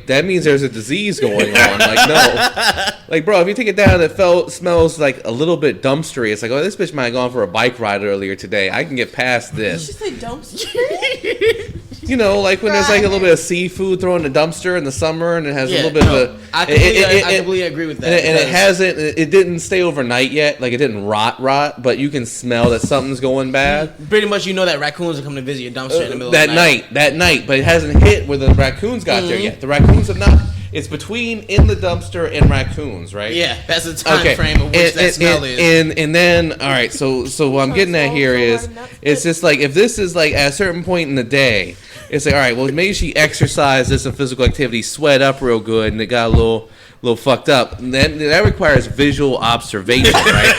That means there's a disease going on. Like, no. Like, bro, if you take it down, it smells like a little bit dumpstery. It's like, oh, this bitch might have gone for a bike ride earlier today. I can get past this. Did you say dumpster? You know, like when there's like a little bit of seafood thrown in the dumpster in the summer, and it has a little bit of a. I completely agree with that. And it didn't stay overnight yet. Like it didn't rot, but you can smell that something's going bad. Pretty much, you know that raccoons are coming to visit your dumpster in the middle of the night. That night, but it hasn't hit where the raccoons got there yet. The raccoons have not. It's between in the dumpster and raccoons, right? Yeah, that's the time frame of which that smell is. And then, all right, so what I'm getting at here is, it's just like, if this is like at a certain point in the day, it's like, all right, well, maybe she exercised, did some physical activity, sweat up real good, and it got a little fucked up. And then that requires visual observation, right?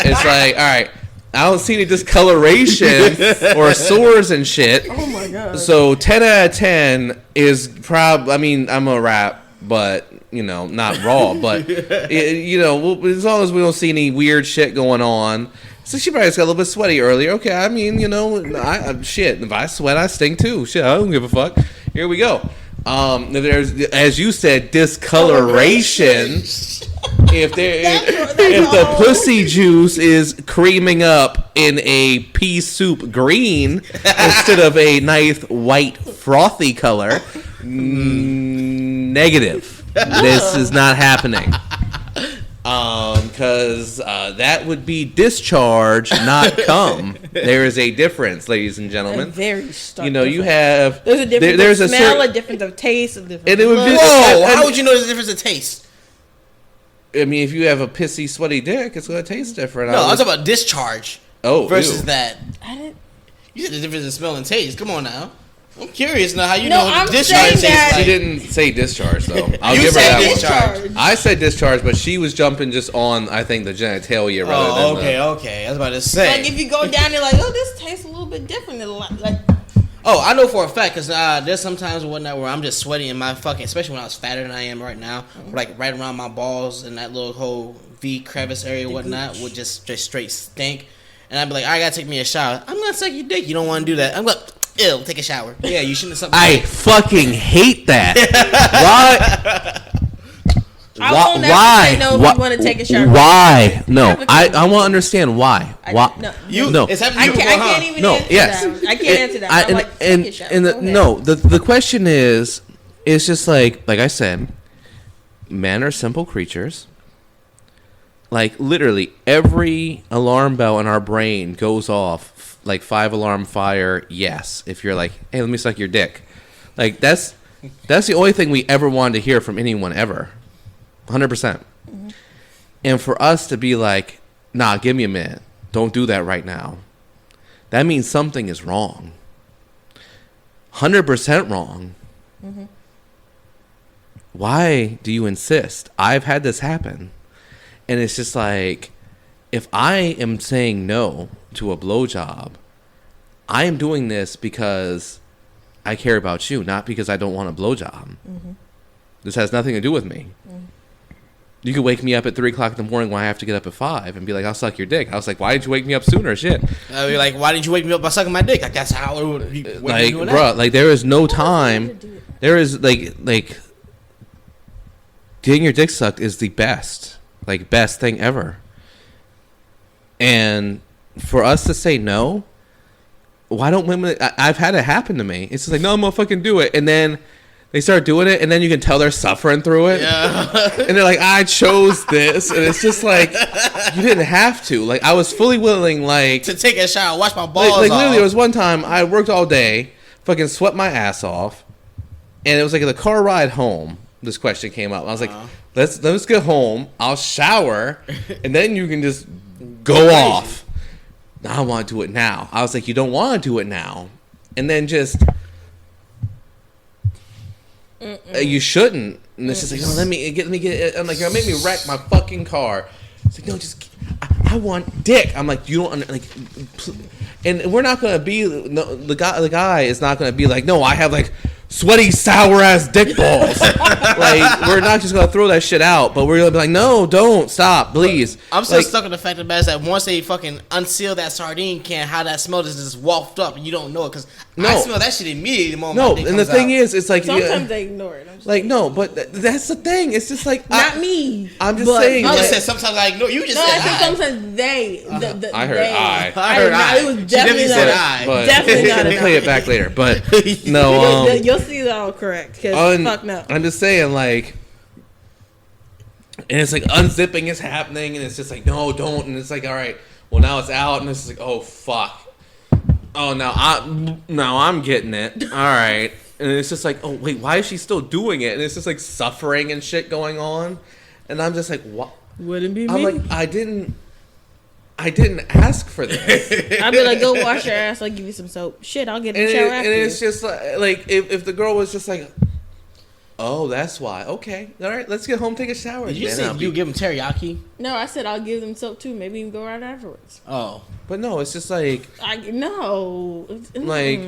It's like, all right, I don't see any discoloration or sores and shit. Oh my god. So 10 out of 10 is probably, I mean, I'm a rap, but, you know, not raw, but, you know, as long as we don't see any weird shit going on. So she probably just got a little bit sweaty earlier. Okay, I mean, you know, shit, if I sweat, I stink too. Shit, I don't give a fuck. Here we go. There's, as you said, discoloration. If the pussy juice is creaming up in a pea soup green instead of a nice white frothy color, negative. This is not happening. Because that would be discharge, not cum. There is a difference, ladies and gentlemen. A very stark. You know, you have there's a difference of smell, a difference of taste, a difference. And it would be, how would you know there's a difference of taste? I mean, if you have a pissy, sweaty dick, it's gonna taste different. No, I was talking about discharge. Oh, versus ew. that. You said the difference in smell and taste. Come on now. I'm curious now how you know what discharge tastes like. She didn't say discharge though. I'll you give her said that discharge. one. I said discharge, but she was jumping just on, I think, the genitalia rather than. Okay. I was about to say. Like if you go down there, like, oh, this tastes a little bit different than like. Oh, I know for a fact because there's sometimes and whatnot where I'm just sweating in my fucking, especially when I was fatter than I am right now, like right around my balls and that little whole V crevice area and whatnot would just straight stink. And I'd be like, I gotta take me a shower. I'm gonna suck your dick. You don't want to do that. I'm like, ew, take a shower. Yeah, you shouldn't have sucked. I fucking hate that. Why? Why? Say no if you want to take a shower. Why? No, I want to understand why. Why? No. It's happening. I can't even answer that. I can't answer that. I'm like, take a shower. The question is, it's just like I said, men are simple creatures. Like literally every alarm bell in our brain goes off like 5-alarm fire. Yes, if you're like, hey, let me suck your dick. Like that's the only thing we ever wanted to hear from anyone ever. 100%. Mm-hmm. And for us to be like, nah, give me a minute. Don't do that right now. That means something is wrong. 100% wrong. Mm-hmm. Why do you insist? I've had this happen. And it's just like, if I am saying no to a blowjob, I am doing this because I care about you, not because I don't want a blowjob. Mm-hmm. This has nothing to do with me. Mm-hmm. You could wake me up at 3 o'clock in the morning when I have to get up at 5 and be like, I'll suck your dick. I was like, why didn't you wake me up sooner? Shit. I'd be like, why didn't you wake me up by sucking my dick? Like, that's how it would be. Like, bro, like, there is no time. There is, like, getting your dick sucked is the best. Like, best thing ever. And for us to say no, why don't women... I've had it happen to me. It's just like, no, I'm gonna fucking do it. And then... they start doing it, and then you can tell they're suffering through it. Yeah. And they're like, I chose this. And it's just like, you didn't have to. Like, I was fully willing, like... to take a shower, wash my balls off. Like literally, there was one time, I worked all day, fucking sweat my ass off, and it was like the car ride home. this question came up. I was like, let's get home. I'll shower, and then you can just go off. No, I want to do it now. I was like, you don't want to do it now, and then just you shouldn't. And it's just like, let me get. I'm like, you're gonna make me wreck my fucking car. It's like, no, just I want dick. I'm like, you don't like, and we're not gonna be the guy is not gonna be like, no, I have like sweaty, sour ass dick balls. Like, we're not just gonna throw that shit out, but we're gonna be like, no, don't stop, please. I'm still like, stuck on the fact that once they fucking unseal that sardine can, how that smell just wafted up and you don't know it, because I smell that shit immediately the moment. No, and the thing is, it's like sometimes they ignore it. Like, no, but that's the thing. It's just like not me. I'm just saying. You just said sometimes I ignore. You just said I said sometimes they. I heard I. I heard I. It was definitely said not. I. Definitely not. We'll play it back later, but no. You'll see that all correct. Cause fuck no. I'm just saying, like, and it's like unzipping is happening, and it's just like, no, don't, and it's like, all right, well now it's out, and it's like, oh fuck, oh now I'm getting it, all right. And it's just like, oh wait, why is she still doing it? And it's just like suffering and shit going on, and I'm just like, what? Wouldn't be I'm me. like, I didn't ask for this. I'd be like, go wash your ass. I'll give you some soap. Shit, I'll get in the shower after. And it's just like if the girl was just like, oh, that's why. Okay, all right, let's get home, take a shower. Did you say you give them teriyaki? No, I said I'll give them soap too. Maybe even go right afterwards. Oh, but no, it's just like no. Like,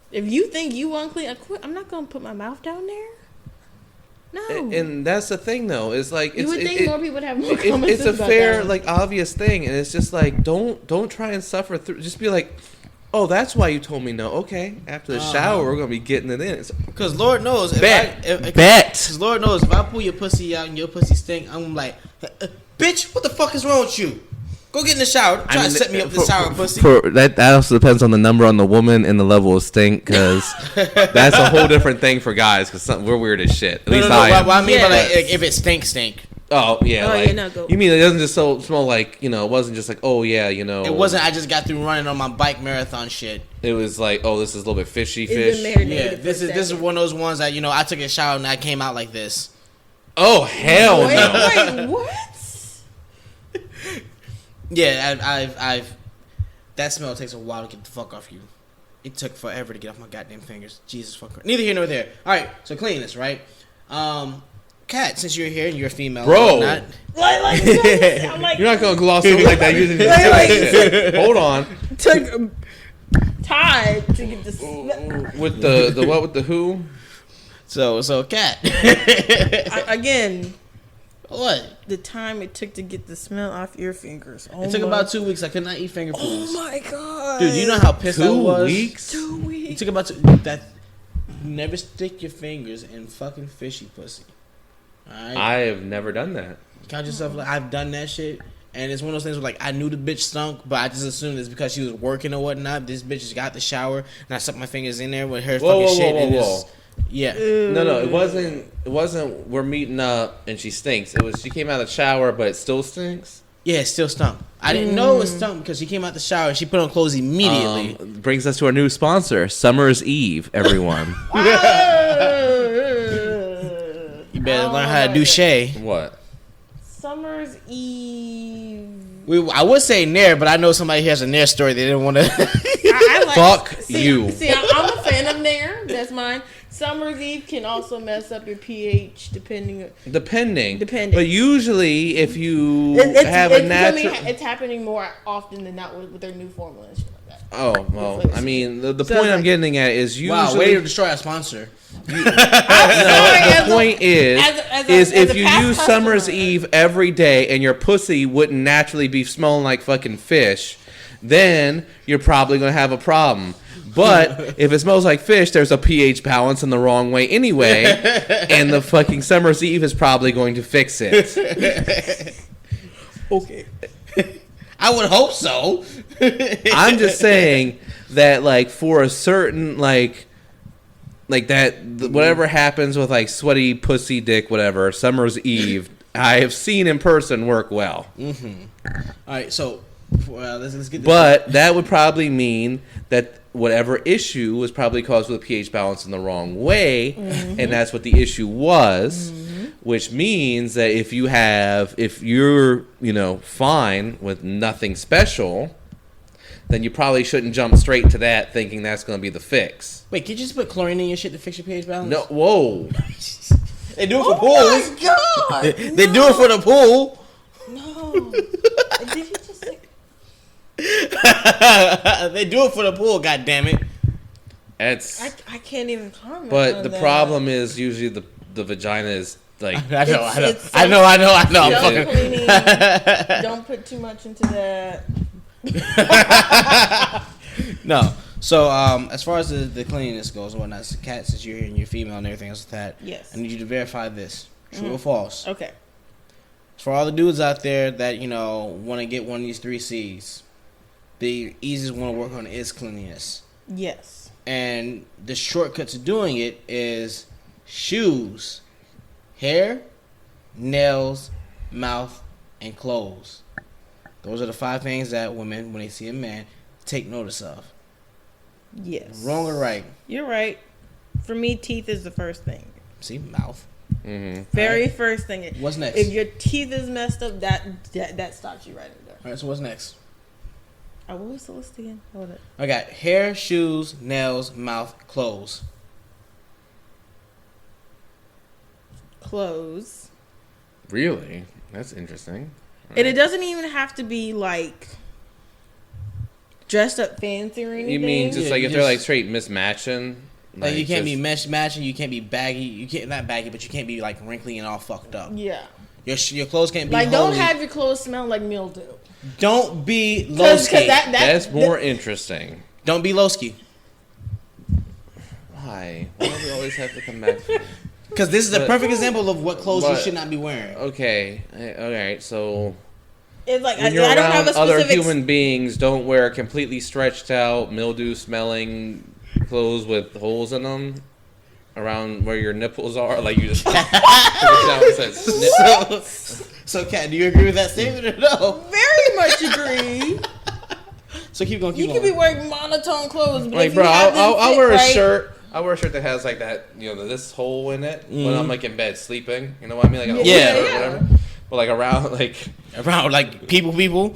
if you think you unclean, I'm not gonna put my mouth down there. No. And that's the thing, though. Is like you would think more people would have more common it's a sense fair, about like, obvious thing, and it's just like don't try and suffer through. Just be like, oh, that's why you told me no. Okay, after the shower, we're gonna be getting it in. Because Lord knows, bet. Because Lord knows, if I pull your pussy out and your pussy stink, I'm like, bitch, what the fuck is wrong with you? Go get in the shower. Try to set me up the shower, pussy. That also depends on the number on the woman and the level of stink, because that's a whole different thing for guys. Because we're weird as shit. At least I am. What I mean by like, if it stink. Oh yeah, like, no, go. You mean it doesn't just smell like, you know, it wasn't just like, oh yeah, you know, it wasn't. I just got through running on my bike marathon shit. It was like, oh, this is a little bit fishy fish. Yeah, this is one of those ones that, you know, I took a shower and I came out like this. Oh hell no! Wait, what? Yeah, I've that smell takes a while to get the fuck off you. It took forever to get off my goddamn fingers. Jesus fuck. Neither here nor there. All right, so cleanliness, right? Kat, since you're here and you're a female, bro, like, I'm like, you're not gonna gloss over like that using this. Hold on. Took time to get this with the what with the who? So Kat. Again. What? The time it took to get the smell off your fingers. It took about 2 weeks. I could not eat finger foods. Oh my god, dude! You know how pissed I was. 2 weeks. 2 weeks. It took about that. Never stick your fingers in fucking fishy pussy. All right. I have never done that. Count yourself like I've done that shit, and it's one of those things where like I knew the bitch stunk, but I just assumed it's because she was working or whatnot. This bitch just got the shower, and I stuck my fingers in there with her fucking shit. Whoa. Yeah. No, it wasn't. We're meeting up and she stinks. It was she came out of the shower, but it still stinks. Yeah, it still stunk. I didn't know it stunk because she came out the shower and she put on clothes immediately. Brings us to our new sponsor, Summer's Eve. Everyone. You better learn how to do Shay. What? Summer's Eve. I would say Nair, but I know somebody who has a Nair story. They didn't want to. Fuck you. See, I'm a fan of Nair. That's mine. Summer's Eve can also mess up your pH depending. But usually, if you have a natural, it's happening more often than not with their new formula and shit like that. Oh well, I mean, the point I'm getting at is usually. Wow, way to destroy our sponsor. The point is if you use Summer's Eve every day and your pussy wouldn't naturally be smelling like fucking fish, then you're probably gonna have a problem. But if it smells like fish, there's a pH balance in the wrong way anyway, and the fucking Summer's Eve is probably going to fix it. Okay. I would hope so. I'm just saying that, like, for a certain, like that, whatever happens with, like, sweaty pussy dick, whatever, Summer's Eve, I have seen in person work well. Mm-hmm. All right, so let's get this. But that would probably mean that whatever issue was probably caused with a pH balance in the wrong way, and that's what the issue was. Which means that if you're fine with nothing special, then you probably shouldn't jump straight to that thinking that's going to be the fix. Wait, can you just put chlorine in your shit to fix your pH balance? No, whoa. They do it for pools. Oh my god! They do it for the pool. No. Did you just say? They do it for the pool. God damn it! I can't even comment. But the problem is usually the vagina is like. I know. Don't cleaning. Don't put too much into that. No. So, as far as the cleanliness goes and whatnot, Kat, since you're here and you're female and everything else like that, yes, I need you to verify this. True or false? Okay. For all the dudes out there that, want to get one of these 3 C's, the easiest one to work on is cleanliness. Yes. And the shortcut to doing it is shoes, hair, nails, mouth, and clothes. Those are the 5 things that women, when they see a man, take notice of. Yes. Wrong or right? You're right. For me, teeth is the first thing. See, mouth. Very first thing. What's next? If your teeth is messed up, that stops you right in there. All right, so what's next? What was the list again? Hold it. I got hair, shoes, nails, mouth, clothes. Clothes. Really? That's interesting. Right. And it doesn't even have to be like dressed up fancy or anything. You mean just like if they're like straight mismatching? Like you can't be matching, you can't be baggy, you can't not baggy, but you can't be like wrinkly and all fucked up. Yeah. Your clothes can't be like holy. don't have your clothes smell like mildew. Don't be Lowski. That's more interesting. Don't be Lowski. Why? Why do we always have to come back to because this is a perfect example of what clothes you should not be wearing. Okay. Alright, so it's like when you're I don't around have a other specific human beings, don't wear completely stretched out, mildew smelling clothes with holes in them around where your nipples are. Like you just So Kat, do you agree with that statement or no? Very much agree. So keep going. You could be wearing monotone clothes, but like, if bro, you have I'll wear a right, shirt. I wear a shirt that has like that, this hole in it when I'm like in bed sleeping. You know what I mean? Like or whatever. But like around people.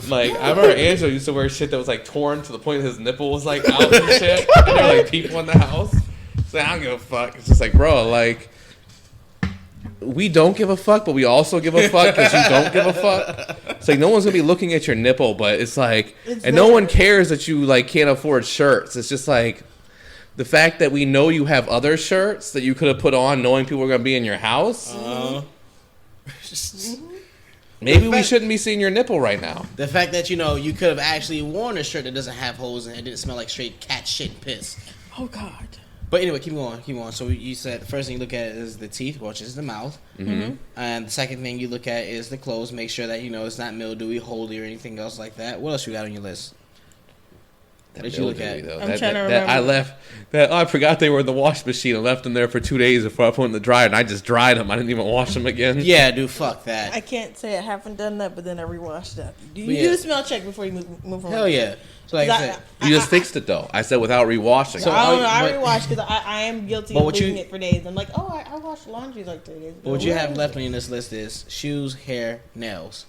Like I remember Angelo used to wear shit that was like torn to the point that his nipple was like out and shit. And there were like people in the house. So I don't give a fuck. It's just like, bro, like we don't give a fuck, but we also give a fuck because you don't give a fuck. It's like no one's gonna be looking at your nipple, but it's like, and no one cares that you like can't afford shirts. It's just like the fact that we know you have other shirts that you could have put on, knowing people were gonna be in your house. Maybe we shouldn't be seeing your nipple right now. The fact that you could have actually worn a shirt that doesn't have holes and it didn't smell like straight cat shit and piss. Oh God. But anyway, keep going. So you said the first thing you look at is the teeth, which is the mouth. Mm-hmm. And the second thing you look at is the clothes. Make sure that it's not mildewy, holdy, or anything else like that. What else you got on your list? What did you look at? I'm trying to remember. I forgot they were in the wash machine. I left them there for 2 days before I put them in the dryer, and I just dried them. I didn't even wash them again. Yeah, dude, fuck that. I can't say I haven't done that, but then I rewashed that. Do you do a smell check before you move on? Hell yeah. So like I said, you just fixed it though. I said without rewashing. So I don't know. I rewashed because I am guilty of leaving it for days. I'm like, I washed laundry like 3 days ago. What you have left on this list is shoes, hair, nails.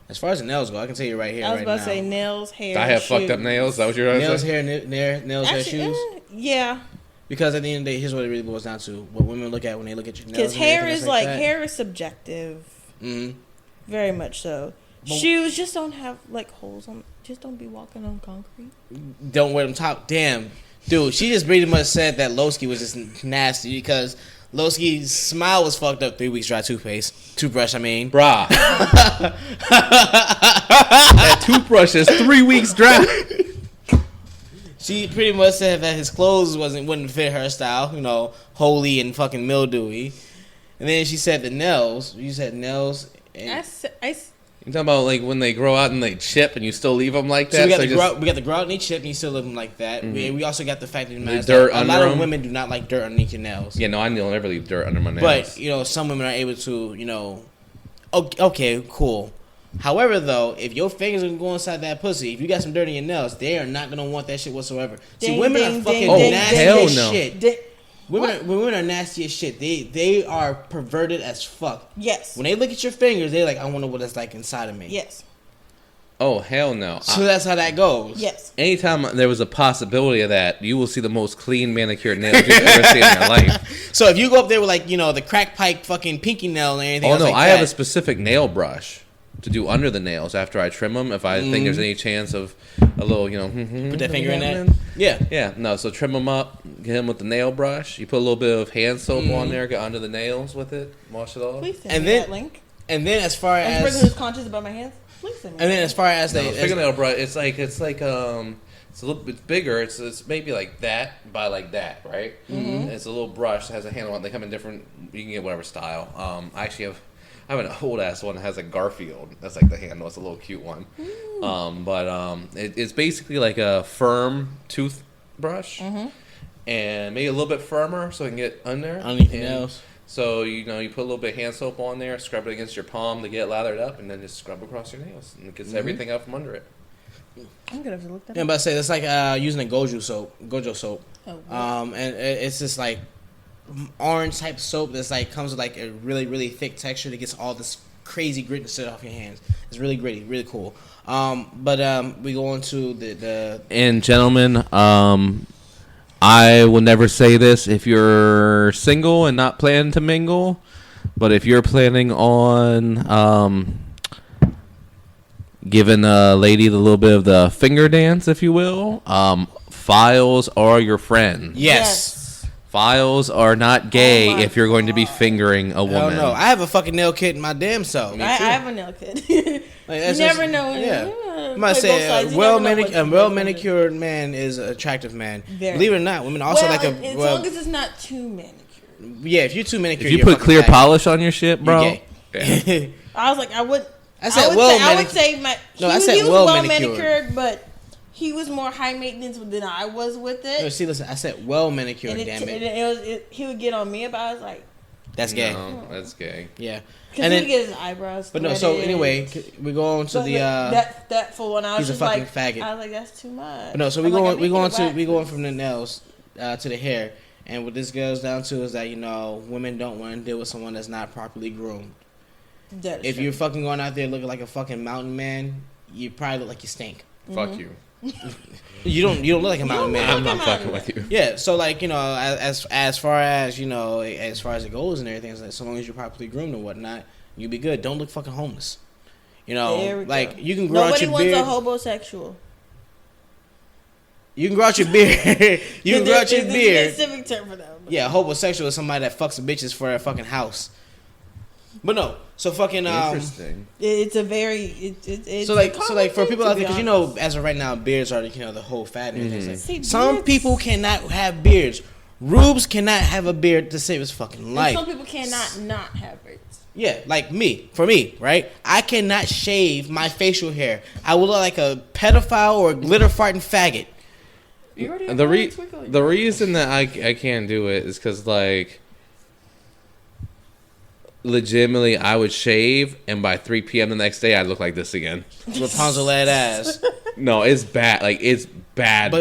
As far as the nails go, I can tell you right here. I was right about now. to say nails, hair. I have shoes. fucked up nails. Is that what you're nails, saying? hair, nails, hair, shoes. Yeah. Because at the end of the day, here's what it really boils down to: what women look at when they look at your nails. Because hair is hair is subjective. Mm-hmm. Very much so. But shoes just don't have like holes on. Just don't be walking on concrete. Don't wear them top. Damn, dude. She just pretty much said that Lowski was just nasty because Lowski's smile was fucked up. 3 weeks dry toothbrush. I mean, brah. That toothbrush is 3 weeks dry. She pretty much said that his clothes wouldn't fit her style, holy and fucking mildewy. And then she said the nails. You said nails. And You talking about like when they grow out and they chip and you still leave them like that? So we got the grow out and they chip and you still leave them like that. Mm-hmm. We also got the fact that a lot of women do not like dirt underneath your nails. Yeah, no, I never leave dirt under my nails. But some women are able to, okay, cool. However, though, if your fingers are gonna go inside that pussy, if you got some dirt in your nails, they are not gonna want that shit whatsoever. See, women are fucking nasty as shit. Women are nasty as shit. They are perverted as fuck. Yes. When they look at your fingers, they're like, I wonder what it's like inside of me. Yes. Oh, hell no. So that's how that goes. Yes. Anytime there was a possibility of that, you will see the most clean manicured nails you've ever seen in your life. So if you go up there with like, the crack pipe fucking pinky nail and anything else like I that, have a specific nail brush to do under the nails after I trim them. If I think there's any chance of a little, put that finger in that. Yeah. Yeah. No. So trim them up. Get them with the nail brush. You put a little bit of hand soap on there. Get under the nails with it. Wash it off. Please send me that link. And then as far as a person who's conscious about my hands, please send me. And then as far as fingernail brush, it's like it's a little bit bigger. It's maybe like that by like that, right? Mm-hmm. It's a little brush that has a handle on it. They come in different. You can get whatever style. I actually have an old ass one that has a Garfield. That's like the handle. It's a little cute one. It's basically like a firm toothbrush, and maybe a little bit firmer so it can get under underneath the nails. So you put a little bit of hand soap on there, scrub it against your palm to get it lathered up, and then just scrub across your nails, and it gets everything out from under it. I'm gonna have to look that up. Yeah, but I say that's like using a Gojo soap. Oh, wow. And it's just like orange type soap that's like comes with like a really really thick texture that gets all this crazy grit and shit off your hands. It's really gritty, really cool. But we go on to the and gentlemen, I will never say this if you're single and not planning to mingle, but if you're planning on giving a lady the little bit of the finger dance, if you will, files are your friend. Yes. Files are not gay if you're going to be fingering a woman. No, I have a fucking nail kit in my damn self. I have a nail kit. You never know. Yeah. I'm about to say a well manicured man is an attractive man. Very. Believe it or not, women also like a as long as it's not too manicured. Yeah, if you're too manicured, if you put clear polish on your shit, bro. You're gay. I was like, I would say my. I said he was well manicured, but he was more high maintenance than I was with it. No, see, listen, I said well manicured, damn it. He would get on me about it. I was like, that's gay. No, that's gay. Yeah. Because he would get his eyebrows. But no, so anyway, we go on to the that full one. I was he's just a fucking like, faggot. I was like, that's too much. But no, so we go on from the nails to the hair, and what this goes down to is that women don't want to deal with someone that's not properly groomed. If you're fucking going out there looking like a fucking mountain man, you probably look like you stink. Fuck you. You don't look like a mountain man. I'm not fucking with you. Yeah, so like as far as as far as it goes and everything, it's like, so long as you're properly groomed and whatnot, you'll be good. Don't look fucking homeless. Like you can grow out your beard. Nobody wants a homosexual. You can grow out your beard. You can grow out your beard. There's a specific term for that. Yeah, homosexual is somebody that fucks bitches for a fucking house. But no, so fucking interesting. It's a very it's so like for people out there, because as of right now, beards are the whole fad and everything. Like, some people cannot have beards. Rubes cannot have a beard to save his fucking life. Some people cannot not have beards. Yeah, like me. For me, right? I cannot shave my facial hair. I will look like a pedophile or a glitter farting faggot. The reason that I can't do it is because like. Legitimately, I would shave, and by 3 p.m. the next day, I'd look like this again. Rapunzel led ass. No, it's bad. Like, it's bad.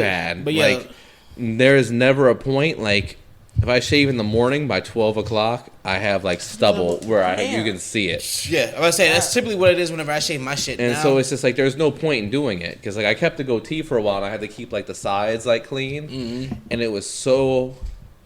But yeah. Like, there is never a point, like, if I shave in the morning by 12 o'clock, I have, like, stubble where you can see it. Yeah, I was gonna say, that's typically what it is whenever I shave my shit and so it's just, like, there's no point in doing it. Because, like, I kept the goatee for a while, and I had to keep, like, the sides, like, clean. Mm-hmm. And it was so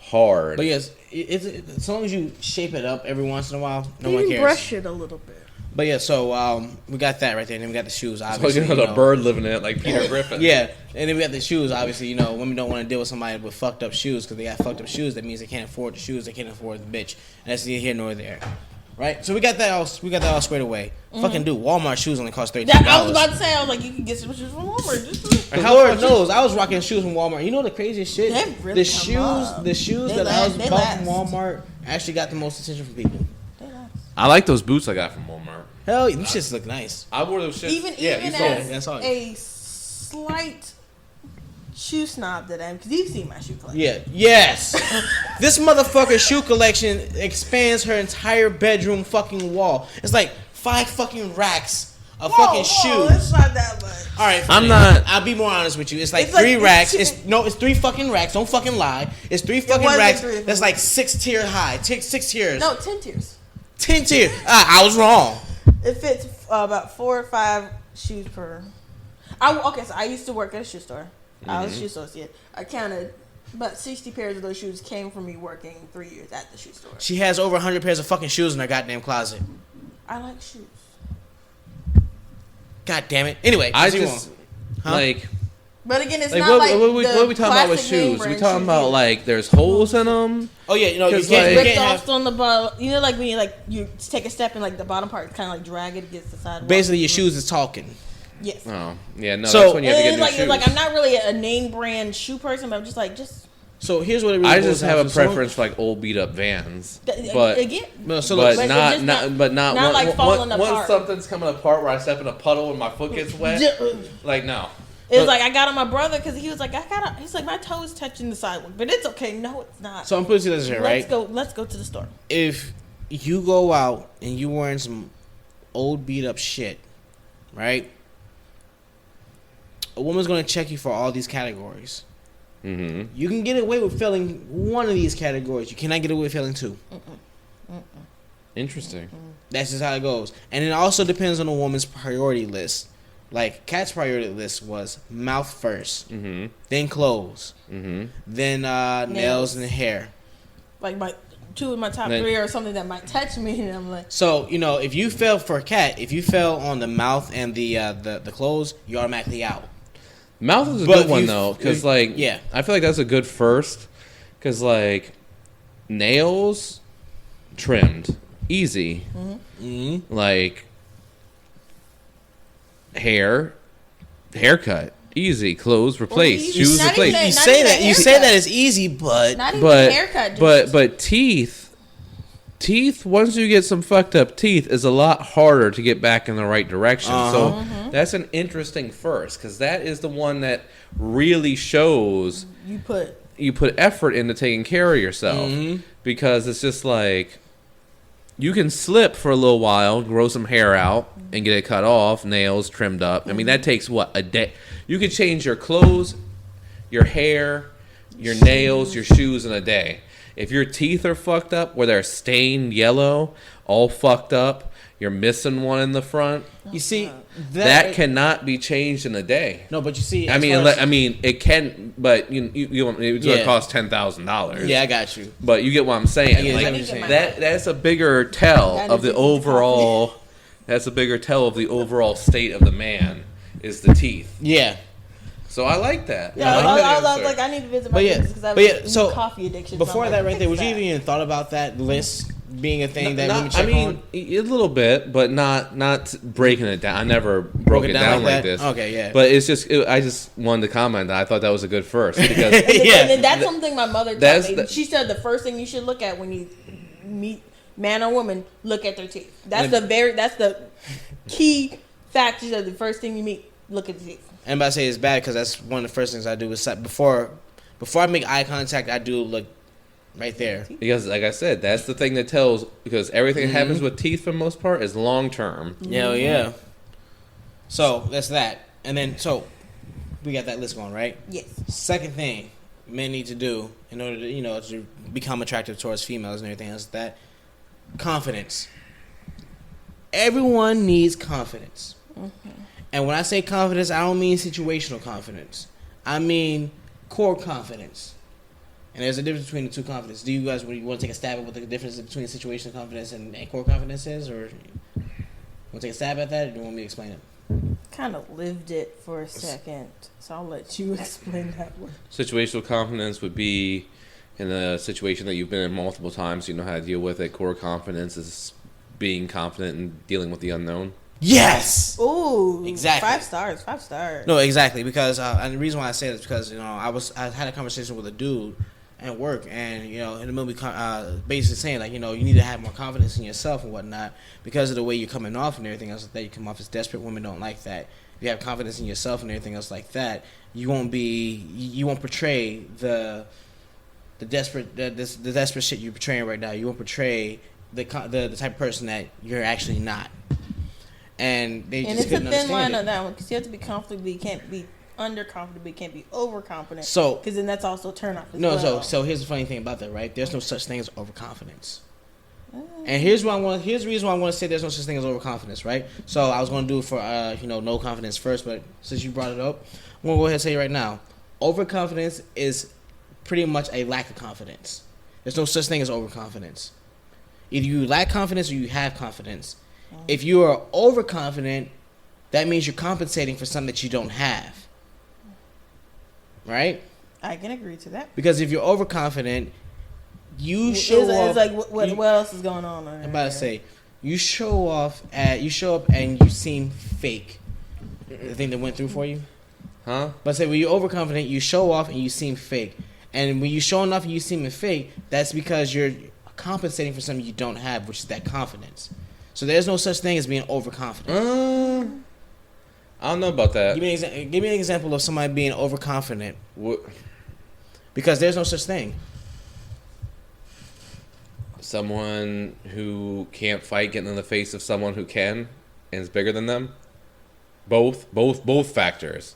hard. But yes, as long as you shape it up every once in a while, no one cares. Brush it a little bit. But yeah, so we got that right there, and then we got the shoes. Obviously, so the bird living in it like Peter Griffin. Yeah, and then we got the shoes. Obviously, women don't want to deal with somebody with fucked up shoes because they got fucked up shoes. That means they can't afford the shoes. They can't afford the bitch, and that's neither here nor there. Right, so we got that all. We got that all squared away. Mm-hmm. Fucking dude, Walmart shoes only cost $13. I was about to say, I was like, you can get some shoes from Walmart. Lord knows, I was rocking shoes from Walmart. You know the craziest shit? Really the shoes that I was bought from Walmart actually got the most attention from people. I like those boots I got from Walmart. Hell, them shits look nice. I wore those shits. Even as a slight shoe snob that I am, because you've seen my shoe collection. Yeah. Yes. This motherfucker's shoe collection expands her entire bedroom fucking wall. It's like 5 fucking racks fucking shoes. It's not that much. All right, I'm not. I'll be more honest with you. It's like 3 racks. It's 3 fucking racks. Don't fucking lie. It's 3 fucking racks. That's like 6 tier high. 6 tiers. No, 10 tiers. 10 tiers. I was wrong. It fits about 4 or 5 shoes per. So I used to work at a shoe store. I was a shoe associate. I counted about 60 pairs of those shoes came from me working 3 years at the shoe store. She has over 100 pairs of fucking shoes in her goddamn closet. I like shoes. God damn it. Anyway, I just like. But again, it's like not what are we talking about with classic shoes? We talking about like there's holes in them. Oh yeah, you ripped can't off on the bottom. You know, like when you take a step and like the bottom part kind of like drag it against the sidewalk. Basically, your shoes is talking. Yes. Oh yeah, no. So, that's when you have to get new shoes. Like I'm not really a name brand shoe person, but I'm just like So here's what it really I just have a to. preference for like old beat up Vans, but not like falling apart. Once something's coming apart where I step in a puddle and my foot gets wet, like no. It was like I got on my brother because he was like he's like my toe is touching the sidewalk, but it's okay. No, it's not. So I'm putting this here, right? Let's go to the store. If you go out and you wearing some old beat up shit, right? A woman's gonna check you for all these categories. Mm-hmm. You can get away with failing one of these categories. You cannot get away with failing 2. Interesting. That's just how it goes. And it also depends on the woman's priority list. Like, Kat's priority list was mouth first, then clothes, then nails and hair. Like my 2 of my top 3 or something that might touch me, and I'm like. So if you fail for Kat, if you fail on the mouth and the clothes, you're automatically out. Mouth is a good one though, because I feel like that's a good first, because like nails trimmed easy, like. Haircut, easy. Clothes replaced. Shoes replaced. You say that it's easy, but not even haircut. But teeth. Once you get some fucked up teeth, is a lot harder to get back in the right direction. So that's an interesting first, because that is the one that really shows you put effort into taking care of yourself, because it's just like. You can slip for a little while, grow some hair out, and get it cut off, nails trimmed up. I mean, that takes, a day? You could change your clothes, your hair, your nails, your shoes in a day. If your teeth are fucked up, where they're stained yellow, all fucked up, you're missing one in the front. You see, that cannot be changed in a day. No, but you see, I mean, it can, but it's going to cost $10,000. Yeah, I got you. But you get what I'm saying. That's a bigger tell of the overall. That's a bigger tell of the overall state of the man is the teeth. Yeah. So I like that. Yeah, I was like, I need to visit my dentist because I have coffee addiction. Before that, right there, would you even thought about that list being a thing that women check on? A little bit, but not breaking it down. I never broke it down like this. Okay, yeah. But it's just, I just wanted to comment that I thought that was a good first. Because and that's something my mother taught me. She said the first thing you should look at when you meet man or woman, look at their teeth. That's the key fact. She said the first thing you meet, look at the teeth. And I say it's bad because that's one of the first things I do is before I make eye contact, I do look right there. Because, like I said, that's the thing that tells, because everything that happens with teeth for the most part is long term. Yeah. So that's that, and then we got that list going, right? Yes. Second thing men need to do in order to to become attractive towards females and everything else, that confidence. Everyone needs confidence. And when I say confidence, I don't mean situational confidence. I mean core confidence. And there's a difference between the two confidence. Do you guys want to take a stab at what the difference between situational confidence and core confidence is? Or want to take a stab at that, or do you want me to explain it? Kind of lived it for a second, so I'll let you explain that one. Situational confidence would be in a situation that you've been in multiple times. You know how to deal with it. Core confidence is being confident in dealing with the unknown. Yes. Ooh, exactly. 5 stars. No, exactly, because and the reason why I say that is because I had a conversation with a dude at work, and in the movie, basically saying you need to have more confidence in yourself and whatnot because of the way you're coming off and everything else like that. You come off as desperate. Women don't like that. If you have confidence in yourself and everything else like that, you won't portray the desperate shit you're portraying right now. You won't portray the type of person that you're actually not. and they and just couldn't understand it. And it's a thin line on that one because you have to be confident, but you can't be underconfident, but you can't be overconfident. So, because then that's also a turn off as well. No, so here's the funny thing about that, right? There's no such thing as overconfidence. And here's the reason why I want to say there's no such thing as overconfidence, right? So I was going to do it for no confidence first, but since you brought it up, I'm going to go ahead and say it right now. Overconfidence is pretty much a lack of confidence. There's no such thing as overconfidence. Either you lack confidence or you have confidence. If you are overconfident, that means you're compensating for something that you don't have. Right? I can agree to that. Because if you're overconfident, you show off. It's like what else is going on? I'm about to say, you show up and you seem fake. The thing that went through for you, huh? But say when you're overconfident, you show off and you seem fake. And when you're showing off and you seem fake, that's because you're compensating for something you don't have, which is that confidence. So there's no such thing as being overconfident. I don't know about that. Give me an example of somebody being overconfident. What? Because there's no such thing. Someone who can't fight getting in the face of someone who can and is bigger than them. Both factors.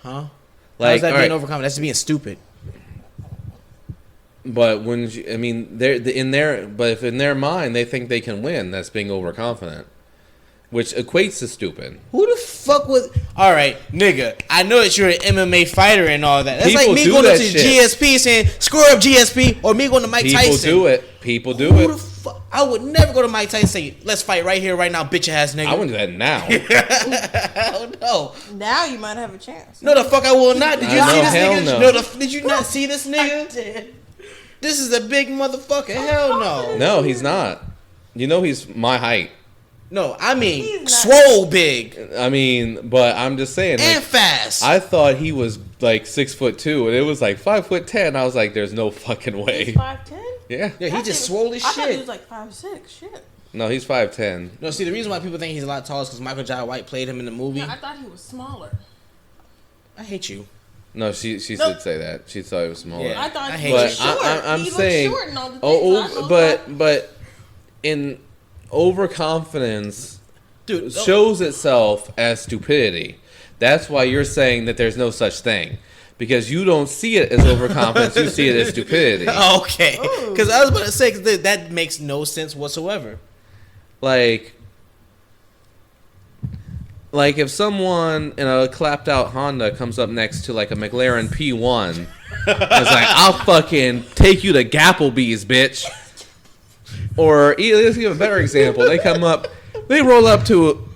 Huh? Like, how's that being overconfident? That's being stupid. But if in their mind they think they can win, that's being overconfident. Which equates to stupid. Who the fuck was... Alright, nigga, I know that you're an MMA fighter and all that. That's People like me do going that to shit. GSP saying, screw up GSP, or me going to Mike Tyson. People do Who it. the fuck? I would never go to Mike Tyson and say, let's fight right here, right now, bitch ass nigga. I wouldn't do that now. Hell no. Now you might have a chance. No, the fuck I will not. Did you see this nigga? No. Did you not see this nigga? I did. This is a big motherfucker. Hell no. No, he's not. You know he's my height. No, I mean, swole big. I mean, but I'm just saying. And fast. I thought he was like 6'2", and it was like 5'10". I was like, there's no fucking way. He's 5'10"? Yeah. Yeah, he just swole as shit. I thought he was like 5'6". Shit. No, he's 5'10". No, see, the reason why people think he's a lot taller is because Michael Jai White played him in the movie. No, I thought he was smaller. I hate you. No, she did say that. She thought he was smaller. Yeah. I thought I he hate was you. short. I'm he saying, short and all the things. but in overconfidence, dude, shows itself as stupidity. That's why you're saying that there's no such thing. Because you don't see it as overconfidence, you see it as stupidity. Okay. Because I was about to say, cause that makes no sense whatsoever. Like if someone in a clapped out Honda comes up next to like a McLaren P1, it's like, I'll fucking take you to Gapplebee's, bitch. Or let's give a better example. They roll up to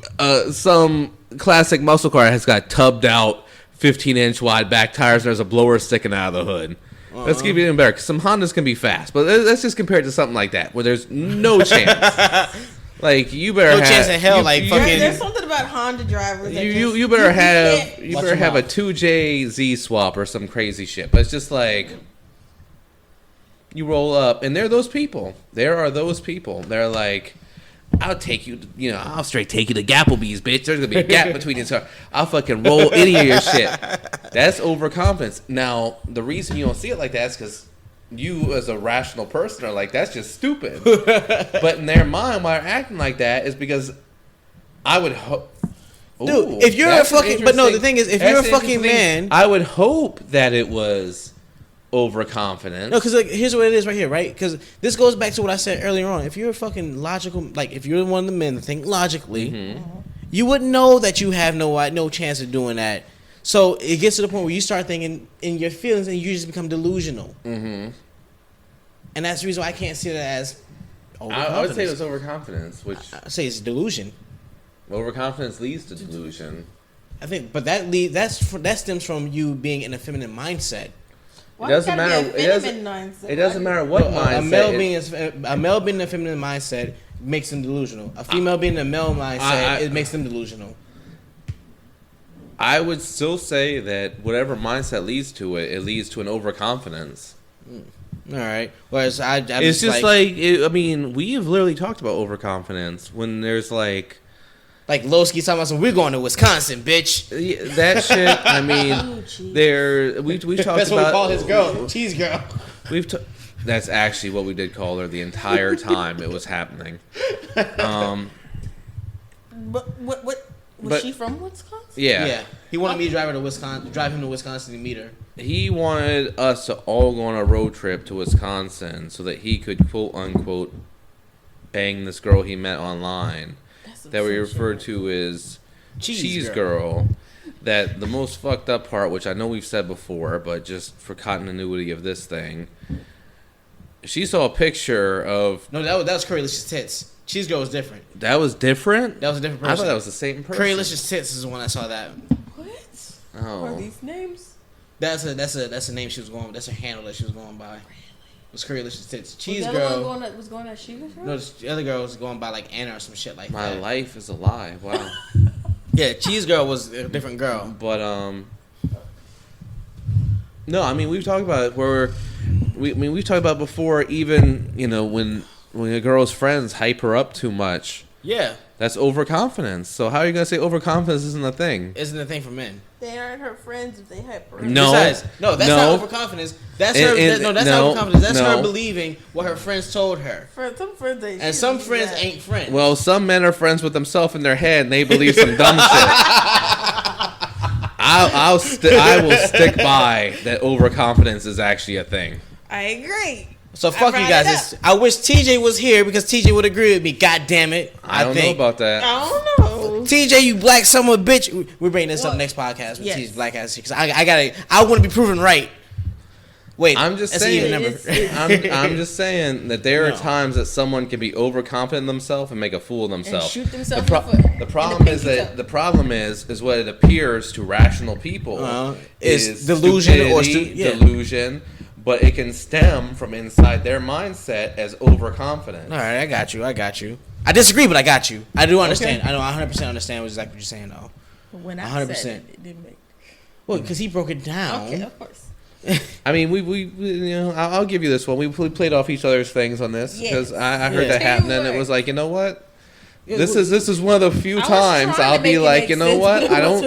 some classic muscle car that has got tubbed out 15-inch wide back tires, and there's a blower sticking out of the hood. Let's give you even better, because some Hondas can be fast, but let's just compare it to something like that, where there's no chance. Like, you better have... No chance in hell, fucking... There's something about Honda drivers that you better have a mouth. 2J Z swap or some crazy shit. But it's just like... You roll up, and they're those people. There are those people. They're like... I'll take you, I'll straight take you to Gapplebee's, bitch. There's going to be a gap between your car. I'll fucking roll any of your shit. That's overconfidence. Now, the reason you don't see it like that is because you, as a rational person, are like, that's just stupid. But in their mind, why they're acting like that is because I would hope... Dude, if you're a fucking... But no, the thing is, if you're a fucking man... I would hope that it was... overconfident. No, because here's what it is right here, right? Because this goes back to what I said earlier on. If you're a fucking logical, like if you're one of the men that think logically, you wouldn't know that you have no chance of doing that. So it gets to the point where you start thinking in your feelings and you just become delusional. And that's the reason why I can't see that as overconfidence. I would say it was overconfidence, which I say it's delusion. Overconfidence leads to delusion. I think, but that stems from you being in a feminine mindset. It doesn't matter. It doesn't matter what mindset. A male being in a feminine mindset makes them delusional. A female being in a male mindset, it makes them delusional. I would still say that whatever mindset leads to it, it leads to an overconfidence. All right. Whereas it's just we've literally talked about overconfidence when there's like Lowski talking about we're going to Wisconsin, bitch. That shit. I mean, we talked about. That's what we call his girl, cheese girl. That's actually what we did call her the entire time it was happening. What was she from Wisconsin? Yeah. He wanted me to drive him to Wisconsin to meet her. He wanted us to all go on a road trip to Wisconsin so that he could quote unquote bang this girl he met online that we refer to as Cheese Girl. That the most fucked up part, which I know we've said before, but just for continuity of this thing, she saw a picture of... No, that was Currylicious Tits. Cheese Girl was different. That was different? That was a different person. I thought that was the same person. Currylicious Tits is the one I saw that. What? Oh. What are these names? That's a name she was going. That's a handle that she was going by. It was Currylicious Tits. Cheese was Girl was going at Shiva's room? No, the other girl was going by like Anna or some shit like that. My life is a lie. Wow. Yeah, Cheese Girl was a different girl. But no, I mean we've talked about it we've talked about before. Even when a girl's friends hype her up too much. Yeah. That's overconfidence. So how are you gonna say overconfidence isn't a thing? Isn't a thing for men. They aren't her friends if they hype her up. No. Besides, that's not overconfidence. That's her. That's not overconfidence. That's her believing what her friends told her. For some friends, and some friends ain't friends. Well, some men are friends with themselves in their head, and they believe some dumb shit. I will stick by that overconfidence is actually a thing. I agree. So fuck you guys. I wish TJ was here because TJ would agree with me. God damn it. I don't know about that. I don't know. TJ, you black son of a bitch. We're bringing this up next podcast with TJ's black ass because I want to be proven right. Wait, I'm just saying. I'm just saying that there are times that someone can be overconfident in themselves and make a fool of themselves. And shoot themselves the problem is what it appears to rational people is delusion or delusion. But it can stem from inside their mindset as overconfidence. All right, I got you. I disagree, but I got you. I do understand. Okay. I know 100% understand exactly what you're saying, though. When I 100%. Said it didn't make... Well, because he broke it down. Okay, of course. I mean, we I'll give you this one. We played off each other's things on this because I heard that happen, and it was like, you know what? This is one of the few times I'll be like, you know what? I don't.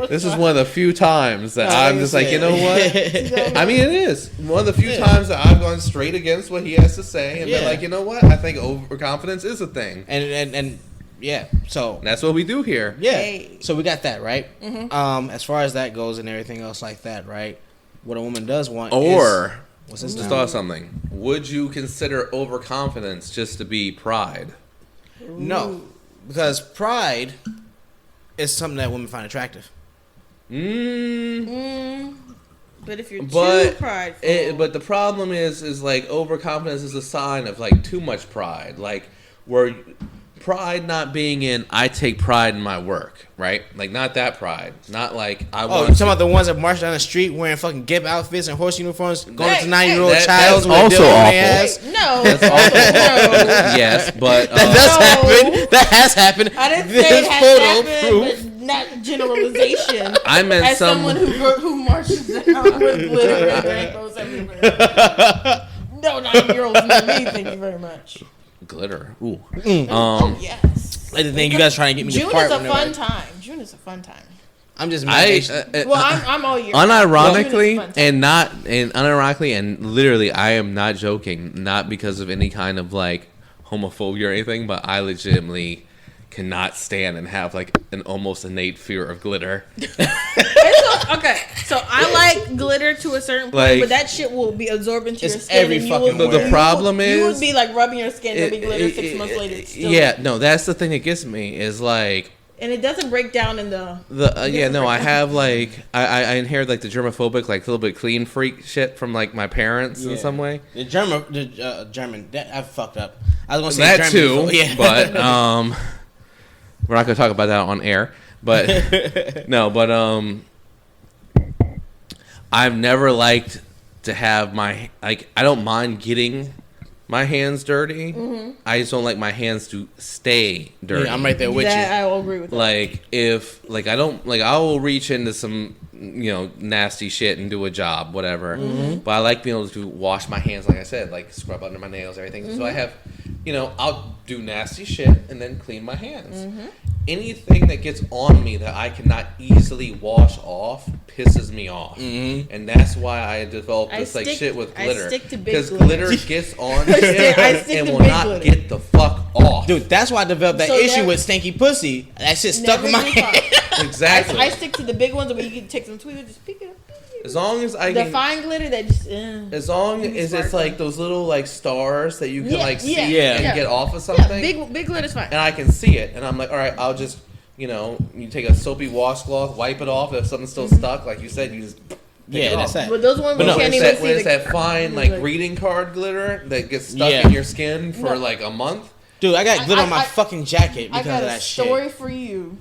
This is one of the few times that I'm just like, you know what? I mean, it is one of the few times that I've gone straight against what he has to say and been like, you know what? I think overconfidence is a thing. And yeah, so that's what we do here. Yeah. Hey. So we got that right. Mm-hmm. As far as that goes and everything else like that, right? What a woman does want, or what's this? Just thought something. Would you consider overconfidence just to be pride? No, because pride is something that women find attractive. But if you're too prideful, but the problem is like overconfidence is a sign of like too much pride, like where pride not being in I take pride in my work, right? Like not that pride, not like I want. Oh, you talking about the ones that march down the street wearing fucking Gimp outfits and horse uniforms, going to 9-year-old child with also awful. No, that's also awful. Yes, but that does happen. That has happened. I didn't say it has happened, but not generalization. I meant as someone who marches down with glitter and rainbows everywhere. No, 9-year-olds not me. Thank you very much. Glitter. Ooh. Oh yes. Like the thing you guys trying to get me June to part. June is a fun time. June is a fun time. I'm just I'm all year. Unironically unironically and literally I am not joking, not because of any kind of like homophobia or anything, but I legitimately cannot stand and have like an almost innate fear of glitter. Okay, so I like glitter to a certain point, but that shit will be absorbed into your skin. The problem is you would be like rubbing your skin and be glitter 6 months later. No, that's the thing that gets me is like. And it doesn't break down in the. I have like I inherited like the germophobic like a little bit clean freak shit from like my parents in some way. The German that I fucked up. I was gonna say that German too, but we're not gonna talk about that on air. But no, but I've never liked to have my I don't mind getting my hands dirty. Mm-hmm. I just don't like my hands to stay dirty. Yeah, I'm right there with you. I will agree with that. Like if like I don't like I will reach into some nasty shit and do a job, whatever. Mm-hmm. But I like being able to wash my hands, like I said, like scrub under my nails, everything. Mm-hmm. So I have, I'll do nasty shit and then clean my hands. Mm-hmm. anything that gets on me that I cannot easily wash off pisses me off, and that's why I developed this shit with glitter. Because glitter gets on shit and will not get the fuck off. Dude, that's why I developed that issue with stinky pussy. That shit stuck in my head. Exactly. I stick to the big ones where you can take some tweezers, just pick it up. As long as I the can, fine glitter that just as long as it's like those little like stars that you can see and get off of something. Yeah, big glitter's fine. And I can see it, and I'm like, all right, I'll just, you take a soapy washcloth, wipe it off. If something's still stuck, like you said, you just that's that. But those ones you can't even see. When it's that fine like greeting card glitter that gets stuck in your skin for like a month. Dude, I got glitter on my fucking jacket because of that shit. I got a story for you.